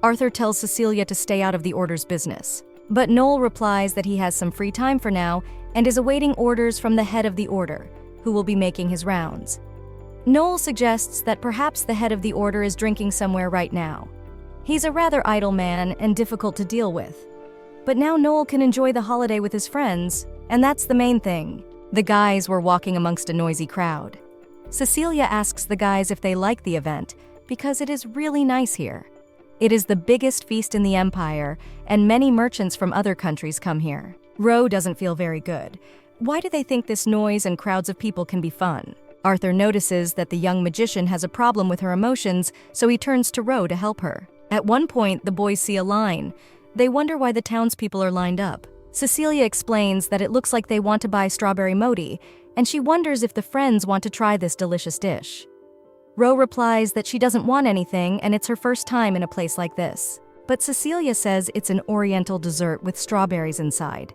Arthur tells Cecilia to stay out of the order's business. But Noel replies that he has some free time for now and is awaiting orders from the head of the order, who will be making his rounds. Noel suggests that perhaps the head of the order is drinking somewhere right now. He's a rather idle man and difficult to deal with. But now Noel can enjoy the holiday with his friends, and that's the main thing. The guys were walking amongst a noisy crowd. Cecilia asks the guys if they like the event, because it is really nice here. It is the biggest feast in the Empire, and many merchants from other countries come here. Ro doesn't feel very good. Why do they think this noise and crowds of people can be fun? Arthur notices that the young magician has a problem with her emotions, so he turns to Ro to help her. At one point, the boys see a line. They wonder why the townspeople are lined up. Cecilia explains that it looks like they want to buy strawberry moti, and she wonders if the friends want to try this delicious dish. Ro replies that she doesn't want anything and it's her first time in a place like this. But Cecilia says it's an oriental dessert with strawberries inside.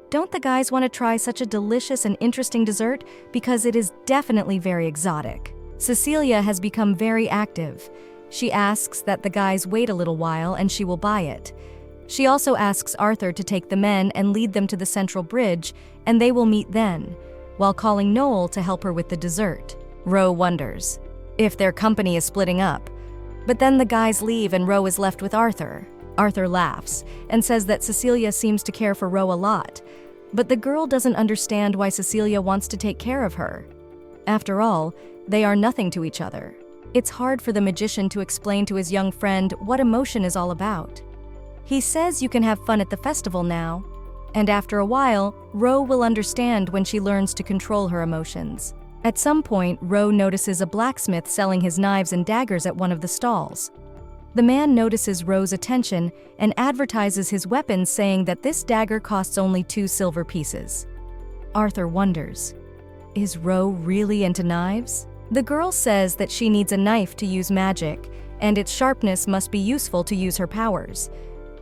Don't the guys want to try such a delicious and interesting dessert? Because it is definitely very exotic. Cecilia has become very active. She asks that the guys wait a little while and she will buy it. She also asks Arthur to take the men and lead them to the central bridge, and they will meet then, while calling Noel to help her with the dessert. Ro wonders if their company is splitting up. But then the guys leave and Ro is left with Arthur. Arthur laughs and says that Cecilia seems to care for Ro a lot, but the girl doesn't understand why Cecilia wants to take care of her. After all, they are nothing to each other. It's hard for the magician to explain to his young friend what emotion is all about. He says you can have fun at the festival now, and after a while, Ro will understand when she learns to control her emotions. At some point, Ro notices a blacksmith selling his knives and daggers at one of the stalls. The man notices Ro's attention and advertises his weapons, saying that this dagger costs only 2 silver pieces. Arthur wonders, is Ro really into knives? The girl says that she needs a knife to use magic, and its sharpness must be useful to use her powers.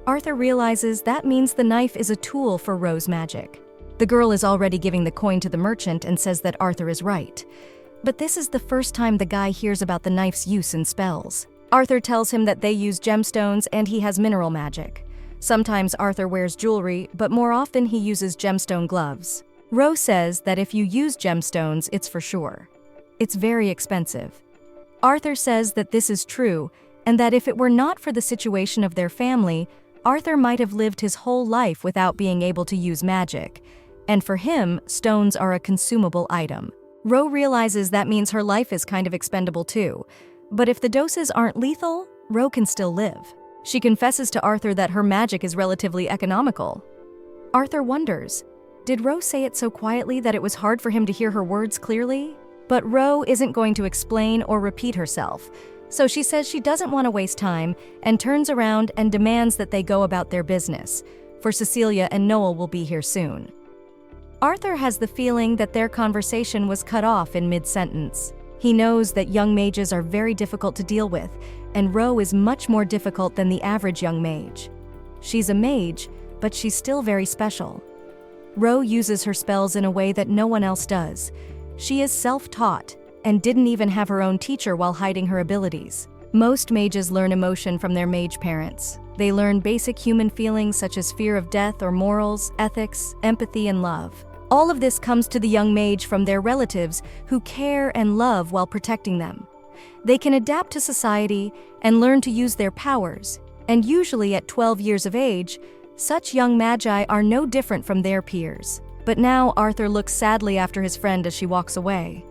Arthur realizes that means the knife is a tool for Ro's magic. The girl is already giving the coin to the merchant and says that Arthur is right. But this is the first time the guy hears about the knife's use in spells. Arthur tells him that they use gemstones and he has mineral magic. Sometimes Arthur wears jewelry, but more often he uses gemstone gloves. Ro says that if you use gemstones, it's for sure. It's very expensive. Arthur says that this is true, and that if it were not for the situation of their family, Arthur might have lived his whole life without being able to use magic. And for him, stones are a consumable item. Ro realizes that means her life is kind of expendable too. But if the doses aren't lethal, Ro can still live. She confesses to Arthur that her magic is relatively economical. Arthur wonders, did Ro say it so quietly that it was hard for him to hear her words clearly? But Ro isn't going to explain or repeat herself, so she says she doesn't want to waste time and turns around and demands that they go about their business, for Cecilia and Noel will be here soon. Arthur has the feeling that their conversation was cut off in mid-sentence. He knows that young mages are very difficult to deal with, and Ro is much more difficult than the average young mage. She's a mage, but she's still very special. Ro uses her spells in a way that no one else does. She is self-taught, and didn't even have her own teacher while hiding her abilities. Most mages learn emotion from their mage parents. They learn basic human feelings such as fear of death or morals, ethics, empathy, and love. All of this comes to the young mage from their relatives who care and love while protecting them. They can adapt to society and learn to use their powers, and usually at 12 years of age, such young magi are no different from their peers. But now Arthur looks sadly after his friend as she walks away.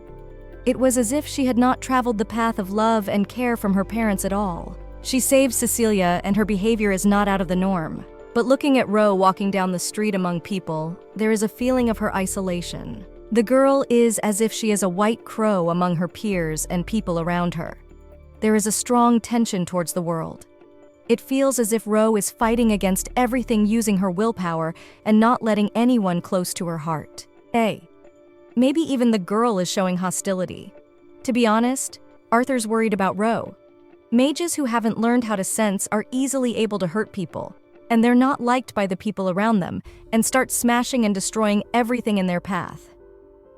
It was as if she had not traveled the path of love and care from her parents at all. She saves Cecilia, and her behavior is not out of the norm. But looking at Ro walking down the street among people, there is a feeling of her isolation. The girl is as if she is a white crow among her peers and people around her. There is a strong tension towards the world. It feels as if Ro is fighting against everything using her willpower and not letting anyone close to her heart. Maybe even the girl is showing hostility. To be honest, Arthur's worried about Ro. Mages who haven't learned how to sense are easily able to hurt people, and they're not liked by the people around them and start smashing and destroying everything in their path.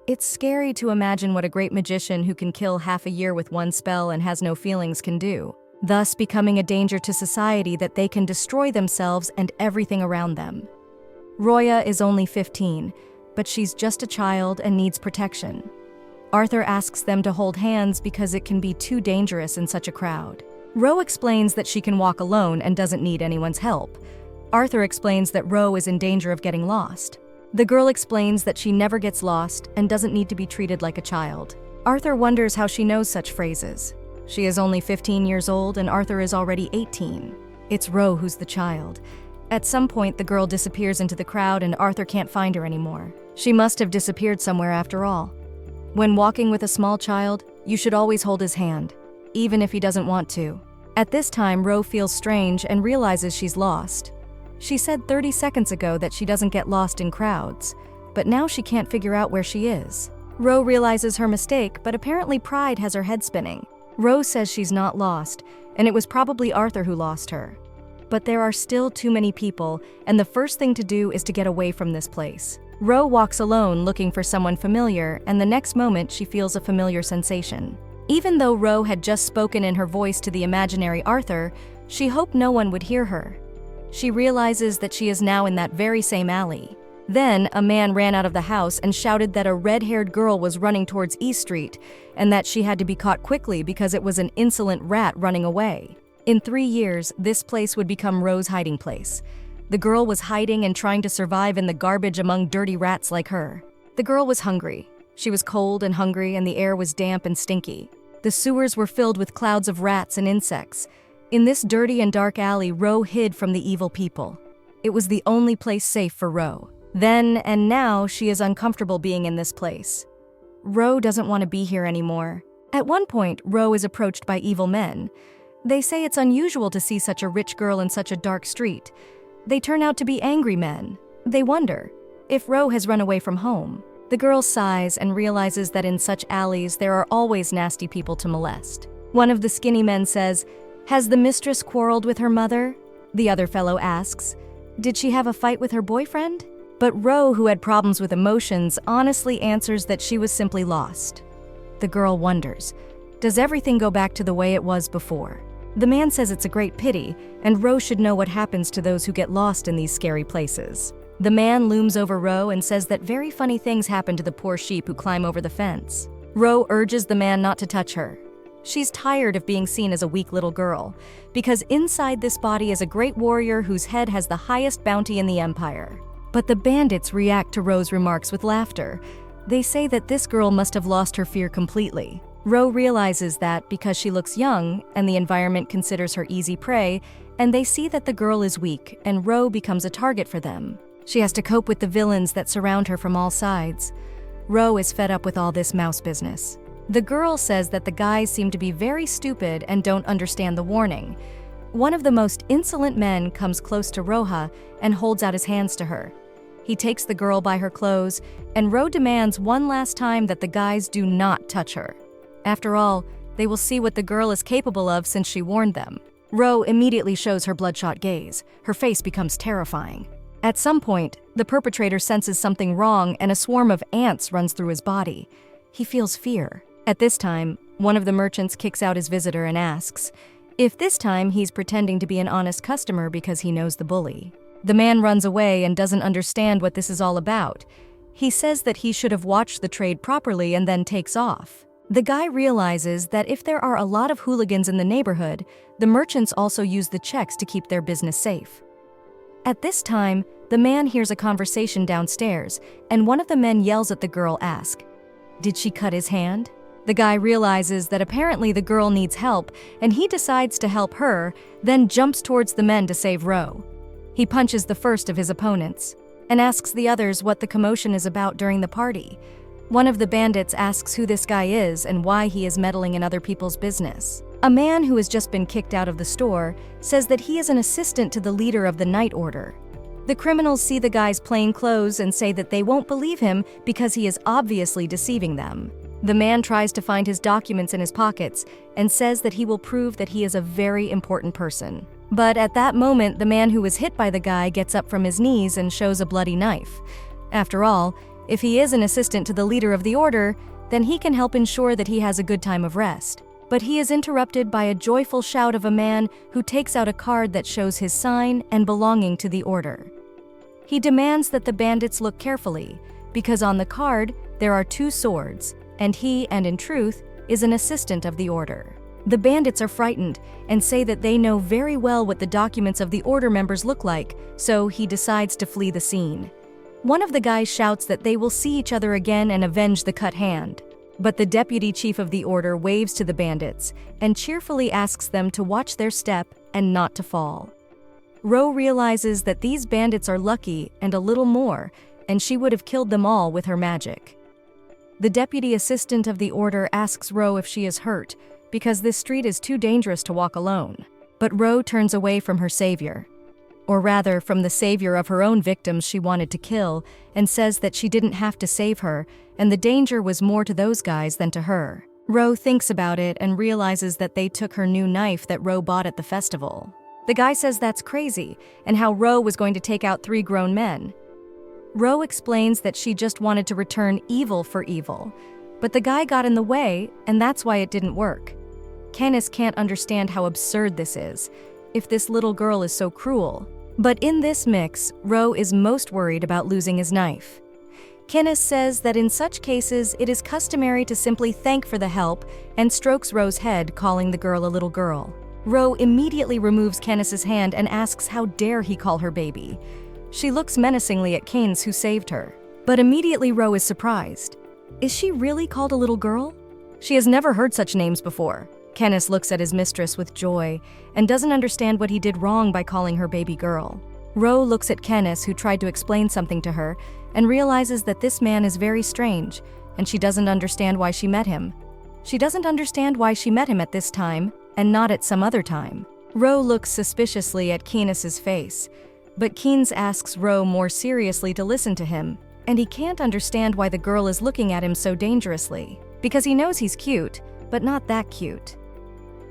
It's scary to imagine what a great magician who can kill half a year with one spell and has no feelings can do, thus becoming a danger to society that they can destroy themselves and everything around them. Roya is only 15, but she's just a child and needs protection. Arthur asks them to hold hands because it can be too dangerous in such a crowd. Ro explains that she can walk alone and doesn't need anyone's help. Arthur explains that Ro is in danger of getting lost. The girl explains that she never gets lost and doesn't need to be treated like a child. Arthur wonders how she knows such phrases. She is only 15 years old and Arthur is already 18. It's Ro who's the child. At some point, the girl disappears into the crowd and Arthur can't find her anymore. She must have disappeared somewhere after all. When walking with a small child, you should always hold his hand, even if he doesn't want to. At this time, Ro feels strange and realizes she's lost. She said 30 seconds ago that she doesn't get lost in crowds, but now she can't figure out where she is. Ro realizes her mistake, but apparently pride has her head spinning. Ro says she's not lost, and it was probably Arthur who lost her. But there are still too many people, and the first thing to do is to get away from this place. Ro walks alone looking for someone familiar, and the next moment she feels a familiar sensation. Even though Ro had just spoken in her voice to the imaginary Arthur, she hoped no one would hear her. She realizes that she is now in that very same alley. Then, a man ran out of the house and shouted that a red-haired girl was running towards East Street, and that she had to be caught quickly because it was an insolent rat running away. In 3 years, this place would become Ro's hiding place. The girl was hiding and trying to survive in the garbage among dirty rats like her. The girl was hungry. She was cold and hungry, and the air was damp and stinky. The sewers were filled with clouds of rats and insects. In this dirty and dark alley, Ro hid from the evil people. It was the only place safe for Ro. Then and now, she is uncomfortable being in this place. Ro doesn't want to be here anymore. At one point, Ro is approached by evil men. They say it's unusual to see such a rich girl in such a dark street. They turn out to be angry men. They wonder if Ro has run away from home. The girl sighs and realizes that in such alleys there are always nasty people to molest. One of the skinny men says, "Has the mistress quarreled with her mother?" The other fellow asks, "Did she have a fight with her boyfriend?" But Ro, who had problems with emotions, honestly answers that she was simply lost. The girl wonders, does everything go back to the way it was before? The man says it's a great pity, and Ro should know what happens to those who get lost in these scary places. The man looms over Ro and says that very funny things happen to the poor sheep who climb over the fence. Ro urges the man not to touch her. She's tired of being seen as a weak little girl, because inside this body is a great warrior whose head has the highest bounty in the empire. But the bandits react to Ro's remarks with laughter. They say that this girl must have lost her fear completely. Ro realizes that because she looks young and the environment considers her easy prey, and they see that the girl is weak, and Ro becomes a target for them. She has to cope with the villains that surround her from all sides. Ro is fed up with all this mouse business. The girl says that the guys seem to be very stupid and don't understand the warning. One of the most insolent men comes close to Roha and holds out his hands to her. He takes the girl by her clothes, and Ro demands one last time that the guys do not touch her. After all, they will see what the girl is capable of since she warned them. Ro immediately shows her bloodshot gaze. Her face becomes terrifying. At some point, the perpetrator senses something wrong and a swarm of ants runs through his body. He feels fear. At this time, one of the merchants kicks out his visitor and asks if this time he's pretending to be an honest customer because he knows the bully. The man runs away and doesn't understand what this is all about. He says that he should have watched the trade properly and then takes off. The guy realizes that if there are a lot of hooligans in the neighborhood, the merchants also use the checks to keep their business safe. At this time, the man hears a conversation downstairs, and one of the men yells at the girl, "Did she cut his hand?" The guy realizes that apparently the girl needs help, and he decides to help her, then jumps towards the men to save Ro. He punches the first of his opponents, and asks the others what the commotion is about during the party. One of the bandits asks who this guy is and why he is meddling in other people's business. A man who has just been kicked out of the store says that he is an assistant to the leader of the night order. The criminals see the guy's plain clothes and say that they won't believe him because he is obviously deceiving them. The man tries to find his documents in his pockets and says that he will prove that he is a very important person. But at that moment, the man who was hit by the guy gets up from his knees and shows a bloody knife. After all, if he is an assistant to the leader of the order, then he can help ensure that he has a good time of rest. But he is interrupted by a joyful shout of a man who takes out a card that shows his sign and belonging to the order. He demands that the bandits look carefully, because on the card there are 2 swords, and he, and in truth, is an assistant of the order. The bandits are frightened and say that they know very well what the documents of the order members look like, so he decides to flee the scene. One of the guys shouts that they will see each other again and avenge the cut hand. But the deputy chief of the order waves to the bandits and cheerfully asks them to watch their step and not to fall. Ro realizes that these bandits are lucky and a little more, and she would have killed them all with her magic. The deputy assistant of the order asks Ro if she is hurt, because this street is too dangerous to walk alone. But Ro turns away from her savior, or rather from the savior of her own victims she wanted to kill, and says that she didn't have to save her, and the danger was more to those guys than to her. Ro thinks about it and realizes that they took her new knife that Ro bought at the festival. The guy says that's crazy, and how Ro was going to take out 3 grown men. Ro explains that she just wanted to return evil for evil, but the guy got in the way, and that's why it didn't work. Kennis can't understand how absurd this is, if this little girl is so cruel. But in this mix, Ro is most worried about losing his knife. Kennis says that in such cases, it is customary to simply thank for the help and strokes Ro's head, calling the girl a little girl. Ro immediately removes Kennis's hand and asks how dare he call her baby. She looks menacingly at Kennis, who saved her. But immediately Ro is surprised. Is she really called a little girl? She has never heard such names before. Kennis looks at his mistress with joy and doesn't understand what he did wrong by calling her baby girl. Ro looks at Kennis, who tried to explain something to her, and realizes that this man is very strange, and she doesn't understand why she met him. She doesn't understand why she met him at this time, and not at some other time. Ro looks suspiciously at Kennis's face, but Kennis asks Ro more seriously to listen to him, and he can't understand why the girl is looking at him so dangerously, because he knows he's cute, but not that cute.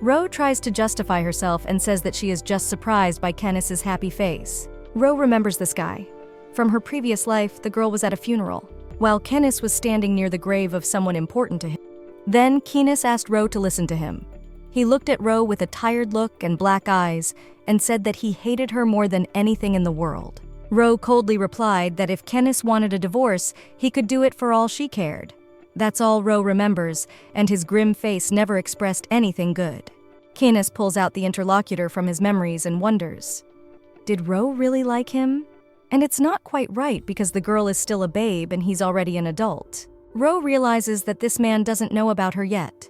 Ro tries to justify herself and says that she is just surprised by Kennis's happy face. Ro remembers this guy. From her previous life, the girl was at a funeral, while Kennis was standing near the grave of someone important to him. Then Kennis asked Ro to listen to him. He looked at Ro with a tired look and black eyes and said that he hated her more than anything in the world. Ro coldly replied that if Kennis wanted a divorce, he could do it for all she cared. That's all Ro remembers, and his grim face never expressed anything good. Kennis pulls out the interlocutor from his memories and wonders, did Ro really like him? And it's not quite right because the girl is still a babe and he's already an adult. Ro realizes that this man doesn't know about her yet.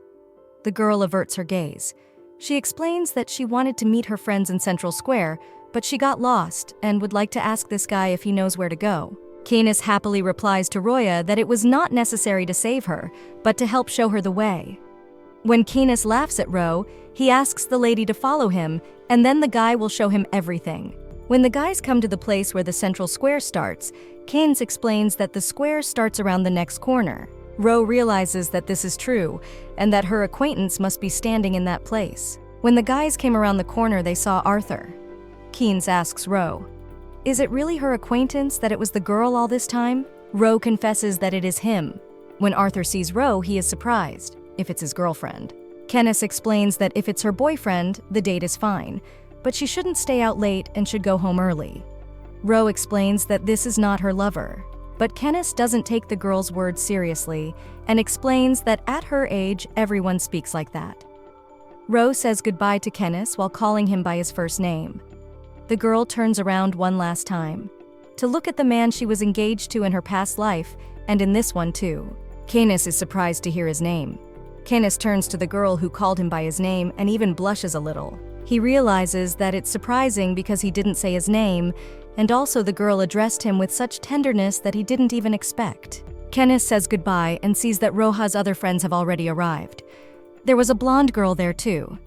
The girl averts her gaze. She explains that she wanted to meet her friends in Central Square, but she got lost and would like to ask this guy if he knows where to go. Kennis happily replies to Roya that it was not necessary to save her, but to help show her the way. When Kennis laughs at Ro, he asks the lady to follow him, and then the guy will show him everything. When the guys come to the place where the Central Square starts, Kennis explains that the square starts around the next corner. Ro realizes that this is true, and that her acquaintance must be standing in that place. When the guys came around the corner, they saw Arthur. Kennis asks Ro, is it really her acquaintance that it was the girl all this time? Ro confesses that it is him. When Arthur sees Ro, he is surprised, if it's his girlfriend. Kennis explains that if it's her boyfriend, the date is fine, but she shouldn't stay out late and should go home early. Ro explains that this is not her lover, but Kennis doesn't take the girl's words seriously and explains that at her age, everyone speaks like that. Ro says goodbye to Kennis while calling him by his first name. The girl turns around one last time to look at the man she was engaged to in her past life and in this one too. Kennis is surprised to hear his name. Kennis turns to the girl who called him by his name and even blushes a little. He realizes that it's surprising because he didn't say his name, and also the girl addressed him with such tenderness that he didn't even expect. Kennis says goodbye and sees that Roha's other friends have already arrived. There was a blonde girl there too.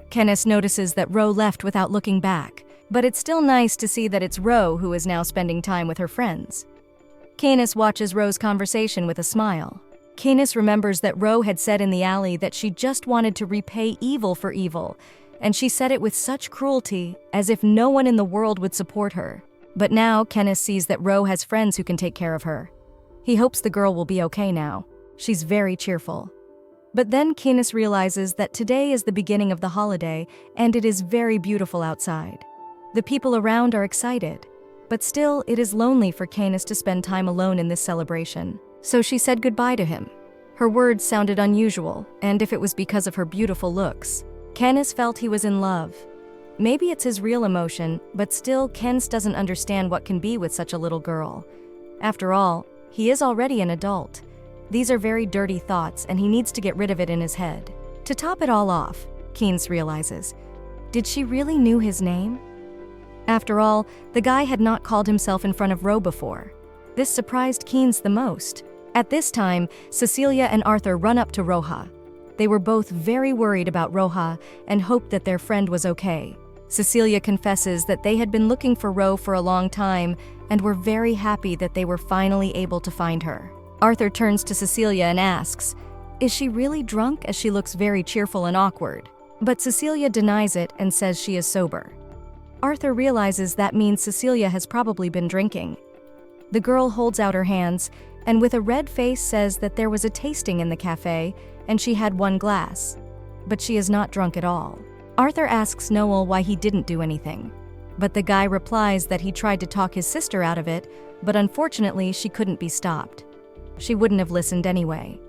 Kennis notices that Ro left without looking back, but it's still nice to see that it's Ro who is now spending time with her friends. Kennis watches Ro's conversation with a smile. Kennis remembers that Ro had said in the alley that she just wanted to repay evil for evil, and she said it with such cruelty, as if no one in the world would support her. But now Kennis sees that Ro has friends who can take care of her. He hopes the girl will be okay now. She's very cheerful. But then Kennis realizes that today is the beginning of the holiday, and it is very beautiful outside. The people around are excited, but still it is lonely for Kennis to spend time alone in this celebration. So she said goodbye to him. Her words sounded unusual, and if it was because of her beautiful looks, Kennis felt he was in love. Maybe it's his real emotion, but still Kennis doesn't understand what can be with such a little girl. After all, he is already an adult. These are very dirty thoughts, and he needs to get rid of it in his head. To top it all off, Kennis realizes, did she really knew his name? After all, the guy had not called himself in front of Ro before. This surprised Kennis the most. At this time, Cecilia and Arthur run up to Roha. They were both very worried about Roha and hoped that their friend was okay. Cecilia confesses that they had been looking for Ro for a long time and were very happy that they were finally able to find her. Arthur turns to Cecilia and asks, is she really drunk, as she looks very cheerful and awkward? But Cecilia denies it and says she is sober. Arthur realizes that means Cecilia has probably been drinking. The girl holds out her hands and with a red face says that there was a tasting in the cafe and she had one glass, but she is not drunk at all. Arthur asks Noel why he didn't do anything, but the guy replies that he tried to talk his sister out of it, but unfortunately she couldn't be stopped. She wouldn't have listened anyway.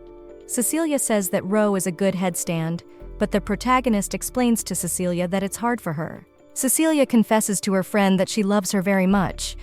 Cecilia says that Ro is a good headstand, but the protagonist explains to Cecilia that it's hard for her. Cecilia confesses to her friend that she loves her very much.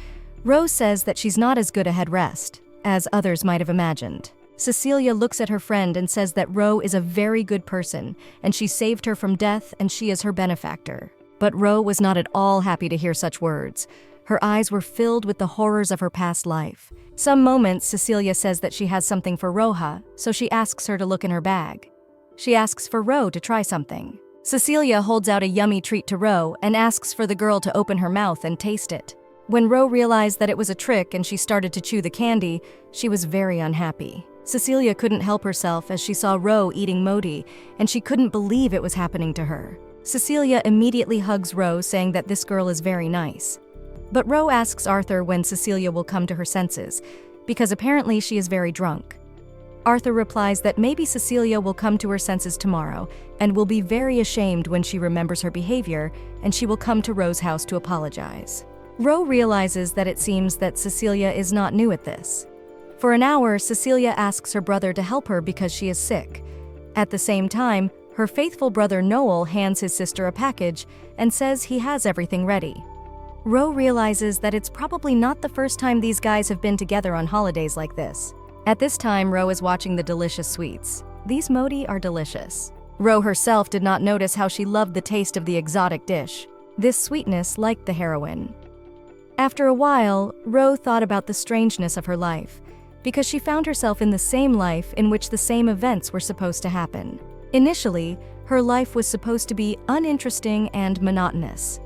Ro says that she's not as good a headrest as others might have imagined. Cecilia looks at her friend and says that Ro is a very good person, and she saved her from death and she is her benefactor. But Ro was not at all happy to hear such words. Her eyes were filled with the horrors of her past life. Some moments, Cecilia says that she has something for Roha, so she asks her to look in her bag. She asks for Ro to try something. Cecilia holds out a yummy treat to Ro and asks for the girl to open her mouth and taste it. When Ro realized that it was a trick and she started to chew the candy, she was very unhappy. Cecilia couldn't help herself as she saw Ro eating Modi, and she couldn't believe it was happening to her. Cecilia immediately hugs Ro, saying that this girl is very nice. But Ro asks Arthur when Cecilia will come to her senses, because apparently she is very drunk. Arthur replies that maybe Cecilia will come to her senses tomorrow and will be very ashamed when she remembers her behavior, and she will come to Ro's house to apologize. Ro realizes that it seems that Cecilia is not new at this. For an hour, Cecilia asks her brother to help her because she is sick. At the same time, her faithful brother Noel hands his sister a package and says he has everything ready. Ro realizes that it's probably not the first time these guys have been together on holidays like this. At this time, Ro is watching the delicious sweets. These modi are delicious. Ro herself did not notice how she loved the taste of the exotic dish. This sweetness liked the heroine. After a while, Ro thought about the strangeness of her life, because she found herself in the same life in which the same events were supposed to happen. Initially, her life was supposed to be uninteresting and monotonous.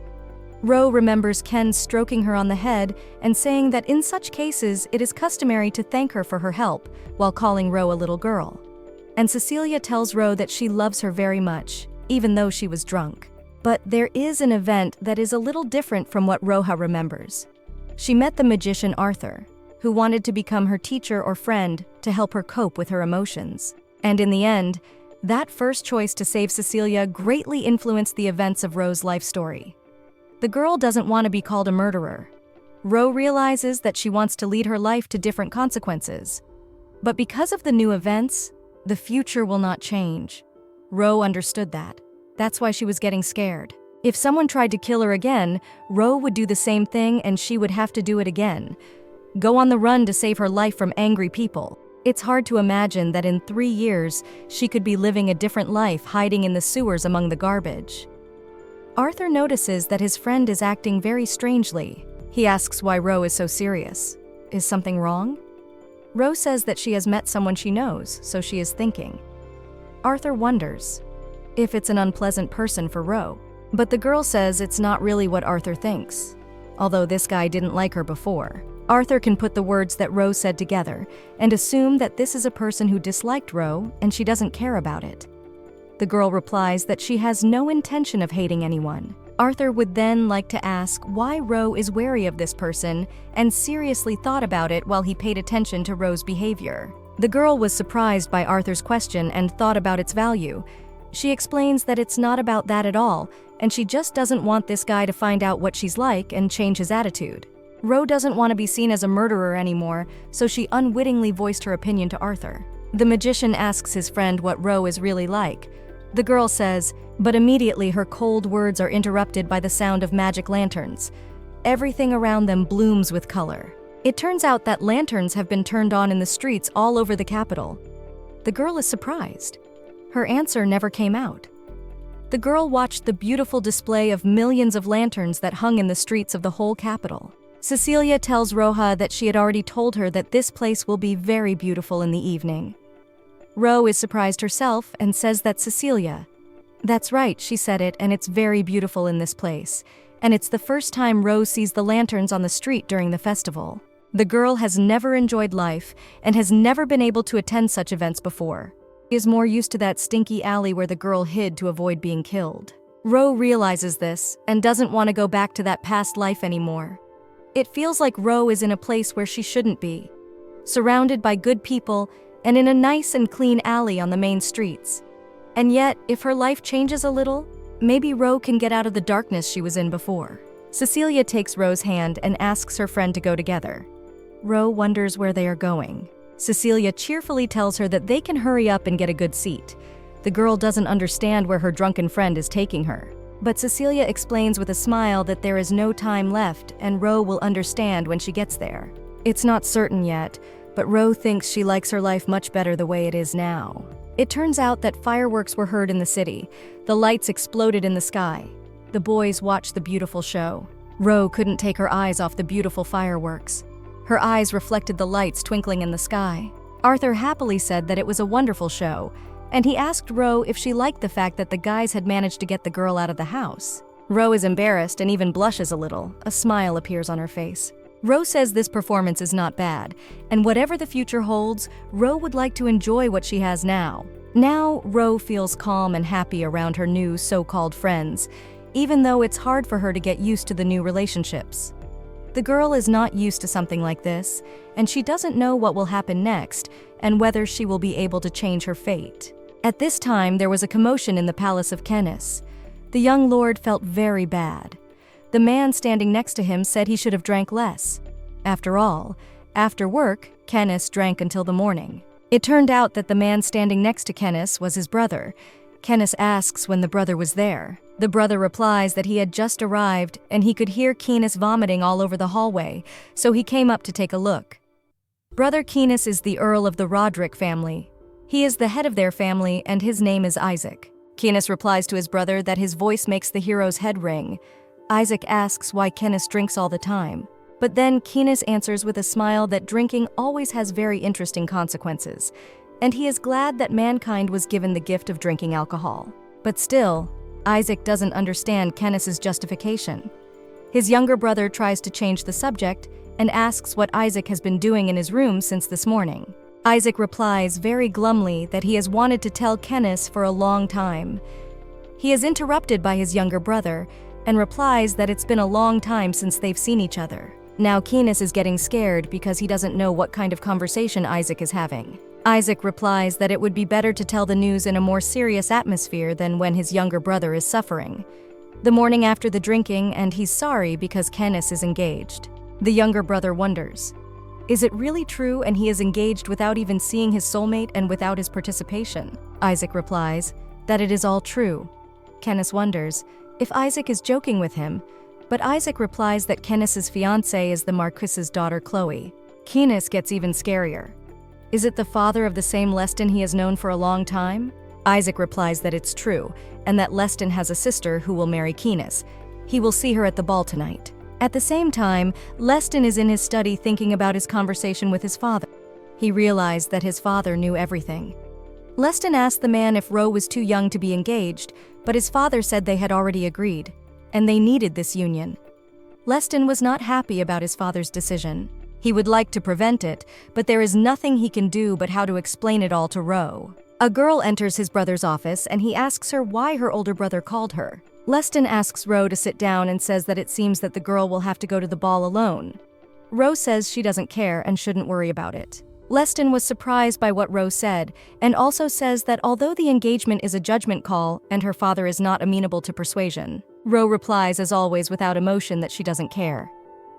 Ro remembers Ken stroking her on the head and saying that in such cases it is customary to thank her for her help while calling Ro a little girl. And Cecilia tells Ro that she loves her very much, even though she was drunk. But there is an event that is a little different from what Roha remembers. She met the magician Arthur, who wanted to become her teacher or friend to help her cope with her emotions. And in the end, that first choice to save Cecilia greatly influenced the events of Ro's life story. The girl doesn't want to be called a murderer. Ro realizes that she wants to lead her life to different consequences. But because of the new events, the future will not change. Ro understood that. That's why she was getting scared. If someone tried to kill her again, Ro would do the same thing and she would have to do it again. Go on the run to save her life from angry people. It's hard to imagine that in 3 years, she could be living a different life hiding in the sewers among the garbage. Arthur notices that his friend is acting very strangely. He asks why Ro is so serious. Is something wrong? Ro says that she has met someone she knows, so she is thinking. Arthur wonders if it's an unpleasant person for Ro. But the girl says it's not really what Arthur thinks. Although this guy didn't like her before, Arthur can put the words that Ro said together and assume that this is a person who disliked Ro and she doesn't care about it. The girl replies that she has no intention of hating anyone. Arthur would then like to ask why Ro is wary of this person and seriously thought about it while he paid attention to Ro's behavior. The girl was surprised by Arthur's question and thought about its value. She explains that it's not about that at all, and she just doesn't want this guy to find out what she's like and change his attitude. Ro doesn't want to be seen as a murderer anymore, so she unwittingly voiced her opinion to Arthur. The magician asks his friend what Ro is really like. The girl says, but immediately her cold words are interrupted by the sound of magic lanterns. Everything around them blooms with color. It turns out that lanterns have been turned on in the streets all over the capital. The girl is surprised. Her answer never came out. The girl watched the beautiful display of millions of lanterns that hung in the streets of the whole capital. Cecilia tells Roha that she had already told her that this place will be very beautiful in the evening. Ro is surprised herself and says that Cecilia, that's right, she said it, and it's very beautiful in this place. And it's the first time Ro sees the lanterns on the street during the festival. The girl has never enjoyed life and has never been able to attend such events before. She is more used to that stinky alley where the girl hid to avoid being killed. Ro realizes this and doesn't want to go back to that past life anymore. It feels like Ro is in a place where she shouldn't be, surrounded by good people and in a nice and clean alley on the main streets. And yet, if her life changes a little, maybe Ro can get out of the darkness she was in before. Cecilia takes Ro's hand and asks her friend to go together. Ro wonders where they are going. Cecilia cheerfully tells her that they can hurry up and get a good seat. The girl doesn't understand where her drunken friend is taking her. But Cecilia explains with a smile that there is no time left and Ro will understand when she gets there. It's not certain yet, but Ro thinks she likes her life much better the way it is now. It turns out that fireworks were heard in the city. The lights exploded in the sky. The boys watched the beautiful show. Ro couldn't take her eyes off the beautiful fireworks. Her eyes reflected the lights twinkling in the sky. Arthur happily said that it was a wonderful show, and he asked Ro if she liked the fact that the guys had managed to get the girl out of the house. Ro is embarrassed and even blushes a little. A smile appears on her face. Ro says this performance is not bad, and whatever the future holds, Ro would like to enjoy what she has now. Now, Ro feels calm and happy around her new so-called friends, even though it's hard for her to get used to the new relationships. The girl is not used to something like this, and she doesn't know what will happen next and whether she will be able to change her fate. At this time, there was a commotion in the palace of Kennis. The young lord felt very bad. The man standing next to him said he should have drank less. After all, after work, Kennis drank until the morning. It turned out that the man standing next to Kennis was his brother. Kennis asks when the brother was there. The brother replies that he had just arrived and he could hear Kennis vomiting all over the hallway, so he came up to take a look. Brother Kennis is the Earl of the Roderick family. He is the head of their family and his name is Isaac. Kennis replies to his brother that his voice makes the hero's head ring. Isaac asks why Kennis drinks all the time. But then Kennis answers with a smile that drinking always has very interesting consequences, and he is glad that mankind was given the gift of drinking alcohol. But still, Isaac doesn't understand Kennis's justification. His younger brother tries to change the subject and asks what Isaac has been doing in his room since this morning. Isaac replies very glumly that he has wanted to tell Kennis for a long time. He is interrupted by his younger brother and replies that it's been a long time since they've seen each other. Now Kennis is getting scared because he doesn't know what kind of conversation Isaac is having. Isaac replies that it would be better to tell the news in a more serious atmosphere than when his younger brother is suffering. The morning after the drinking, and he's sorry because Kennis is engaged. The younger brother wonders, is it really true and he is engaged without even seeing his soulmate and without his participation? Isaac replies that it is all true. Kennis wonders if Isaac is joking with him, but Isaac replies that Kennis's fiancée is the Marquis's daughter Chloe. Kennis gets even scarier. Is it the father of the same Leston he has known for a long time? Isaac replies that it's true, and that Leston has a sister who will marry Kennis. He will see her at the ball tonight. At the same time, Leston is in his study thinking about his conversation with his father. He realized that his father knew everything. Leston asked the man if Ro was too young to be engaged, but his father said they had already agreed, and they needed this union. Leston was not happy about his father's decision. He would like to prevent it, but there is nothing he can do but how to explain it all to Ro. A girl enters his brother's office and he asks her why her older brother called her. Leston asks Ro to sit down and says that it seems that the girl will have to go to the ball alone. Ro says she doesn't care and shouldn't worry about it. Leston was surprised by what Ro said and also says that although the engagement is a judgment call and her father is not amenable to persuasion, Ro replies as always without emotion that she doesn't care.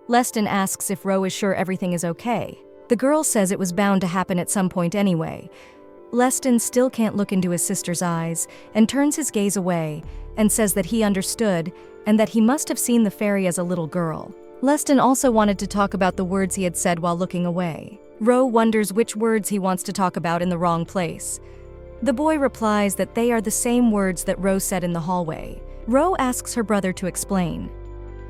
Leston asks if Ro is sure everything is okay. The girl says it was bound to happen at some point anyway. Leston still can't look into his sister's eyes and turns his gaze away and says that he understood and that he must have seen the fairy as a little girl. Leston also wanted to talk about the words he had said while looking away. Ro wonders which words he wants to talk about in the wrong place. The boy replies that they are the same words that Ro said in the hallway. Ro asks her brother to explain,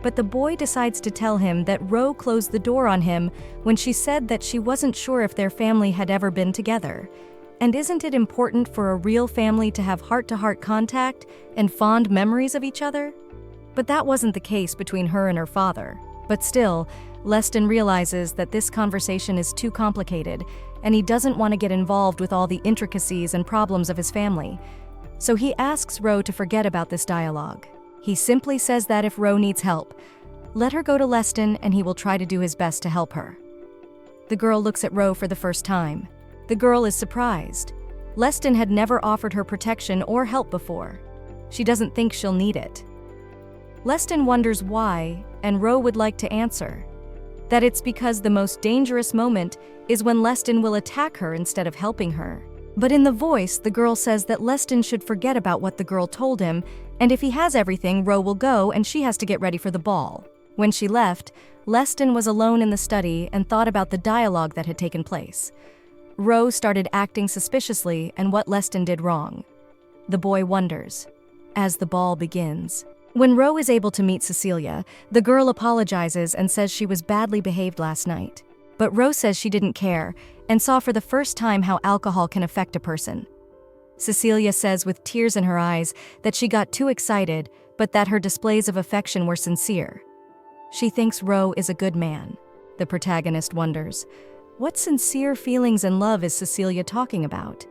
but the boy decides to tell him that Ro closed the door on him when she said that she wasn't sure if their family had ever been together. And isn't it important for a real family to have heart-to-heart contact and fond memories of each other? But that wasn't the case between her and her father. But still, Leston realizes that this conversation is too complicated, and he doesn't want to get involved with all the intricacies and problems of his family. So he asks Ro to forget about this dialogue. He simply says that if Ro needs help, let her go to Leston and he will try to do his best to help her. The girl looks at Ro for the first time. The girl is surprised. Leston had never offered her protection or help before. She doesn't think she'll need it. Leston wonders why, and Ro would like to answer that it's because the most dangerous moment is when Leston will attack her instead of helping her. But in the voice, the girl says that Leston should forget about what the girl told him, and if he has everything, Ro will go and she has to get ready for the ball. When she left, Leston was alone in the study and thought about the dialogue that had taken place. Ro started acting suspiciously and what Leston did wrong. The boy wonders as the ball begins. When Ro is able to meet Cecilia, the girl apologizes and says she was badly behaved last night. But Ro says she didn't care and saw for the first time how alcohol can affect a person. Cecilia says with tears in her eyes that she got too excited, but that her displays of affection were sincere. She thinks Ro is a good man. The protagonist wonders, what sincere feelings and love is Cecilia talking about?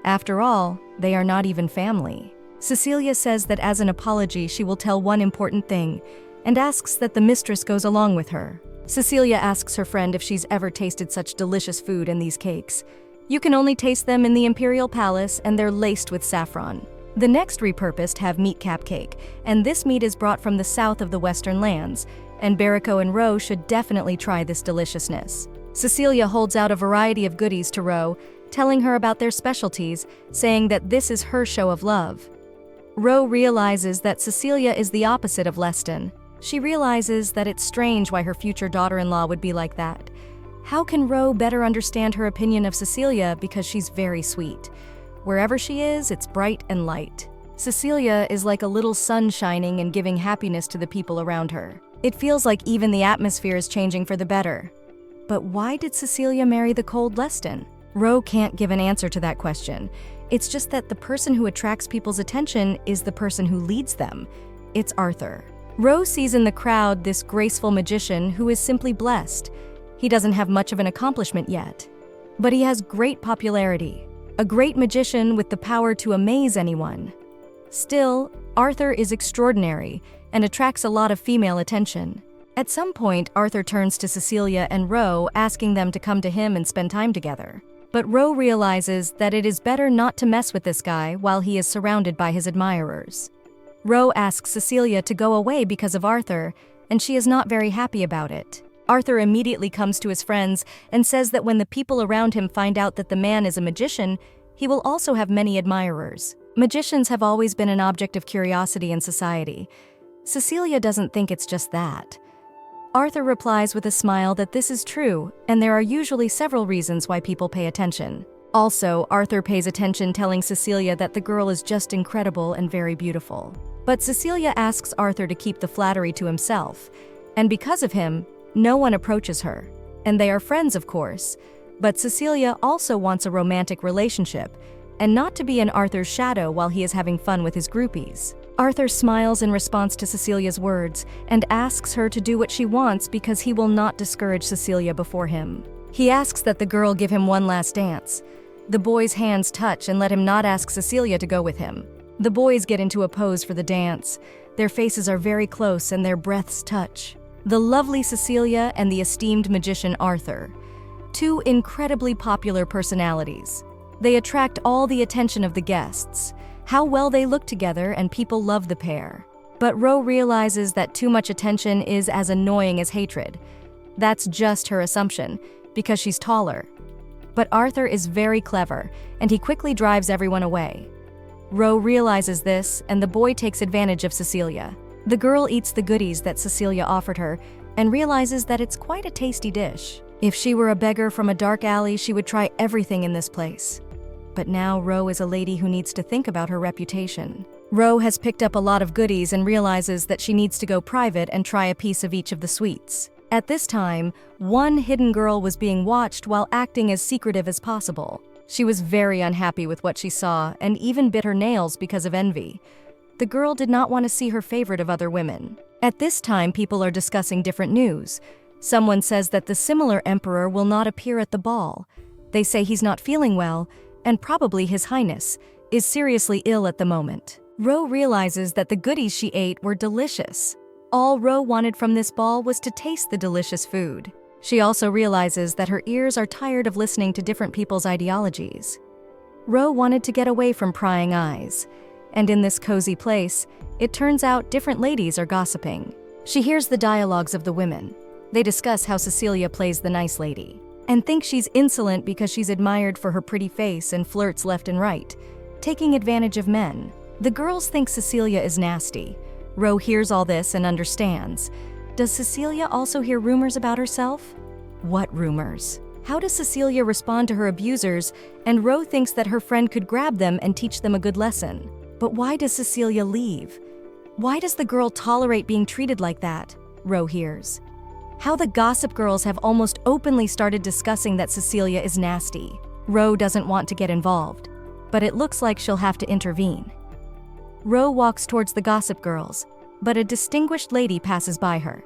After all, they are not even family. Cecilia says that as an apology she will tell one important thing and asks that the mistress goes along with her. Cecilia asks her friend if she's ever tasted such delicious food in these cakes. You can only taste them in the Imperial Palace, and they're laced with saffron. The next repurposed have meat cap cake, and this meat is brought from the south of the Western lands, and Bariko and Ro should definitely try this deliciousness. Cecilia holds out a variety of goodies to Ro, telling her about their specialties, saying that this is her show of love. Ro realizes that Cecilia is the opposite of Leston. She realizes that it's strange why her future daughter-in-law would be like that. How can Ro better understand her opinion of Cecilia because she's very sweet? Wherever she is, it's bright and light. Cecilia is like a little sun shining and giving happiness to the people around her. It feels like even the atmosphere is changing for the better. But why did Cecilia marry the cold Leston? Ro can't give an answer to that question. It's just that the person who attracts people's attention is the person who leads them. It's Arthur. Ro sees in the crowd this graceful magician who is simply blessed. He doesn't have much of an accomplishment yet, but he has great popularity. A great magician with the power to amaze anyone. Still, Arthur is extraordinary and attracts a lot of female attention. At some point, Arthur turns to Cecilia and Ro, asking them to come to him and spend time together. But Ro realizes that it is better not to mess with this guy while he is surrounded by his admirers. Ro asks Cecilia to go away because of Arthur, and she is not very happy about it. Arthur immediately comes to his friends and says that when the people around him find out that the man is a magician, he will also have many admirers. Magicians have always been an object of curiosity in society. Cecilia doesn't think it's just that. Arthur replies with a smile that this is true, and there are usually several reasons why people pay attention. Also, Arthur pays attention telling Cecilia that the girl is just incredible and very beautiful. But Cecilia asks Arthur to keep the flattery to himself, and because of him, no one approaches her. And they are friends, of course, but Cecilia also wants a romantic relationship, and not to be in Arthur's shadow while he is having fun with his groupies. Arthur smiles in response to Cecilia's words and asks her to do what she wants because he will not discourage Cecilia before him. He asks that the girl give him one last dance. The boys' hands touch and let him not ask Cecilia to go with him. The boys get into a pose for the dance. Their faces are very close and their breaths touch. The lovely Cecilia and the esteemed magician Arthur. Two incredibly popular personalities. They attract all the attention of the guests. How well they look together, and people love the pair. But Ro realizes that too much attention is as annoying as hatred. That's just her assumption, because she's taller. But Arthur is very clever, and he quickly drives everyone away. Ro realizes this, and the boy takes advantage of Cecilia. The girl eats the goodies that Cecilia offered her, and realizes that it's quite a tasty dish. If she were a beggar from a dark alley, she would try everything in this place. But now Ro is a lady who needs to think about her reputation. Ro has picked up a lot of goodies and realizes that she needs to go private and try a piece of each of the sweets. At this time, one hidden girl was being watched while acting as secretive as possible. She was very unhappy with what she saw and even bit her nails because of envy. The girl did not want to see her favorite of other women. At this time, people are discussing different news. Someone says that the similar emperor will not appear at the ball. They say he's not feeling well, and probably His Highness is seriously ill at the moment. Ro realizes that the goodies she ate were delicious. All Ro wanted from this ball was to taste the delicious food. She also realizes that her ears are tired of listening to different people's ideologies. Ro wanted to get away from prying eyes, and in this cozy place, it turns out different ladies are gossiping. She hears the dialogues of the women. They discuss how Cecilia plays the nice lady, and think she's insolent because she's admired for her pretty face and flirts left and right, taking advantage of men. The girls think Cecilia is nasty. Ro hears all this and understands. Does Cecilia also hear rumors about herself? What rumors? How does Cecilia respond to her abusers? And Ro thinks that her friend could grab them and teach them a good lesson. But why does Cecilia leave? Why does the girl tolerate being treated like that? Ro hears. How the gossip girls have almost openly started discussing that Cecilia is nasty. Ro doesn't want to get involved, but it looks like she'll have to intervene. Ro walks towards the gossip girls, but a distinguished lady passes by her.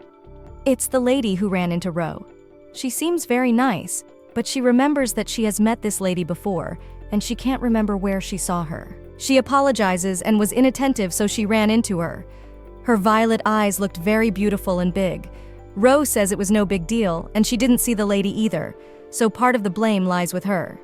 It's the lady who ran into Ro. She seems very nice, but she remembers that she has met this lady before, and she can't remember where she saw her. She apologizes and was inattentive, so she ran into her. Her violet eyes looked very beautiful and big. Ro says it was no big deal, and she didn't see the lady either, so part of the blame lies with her.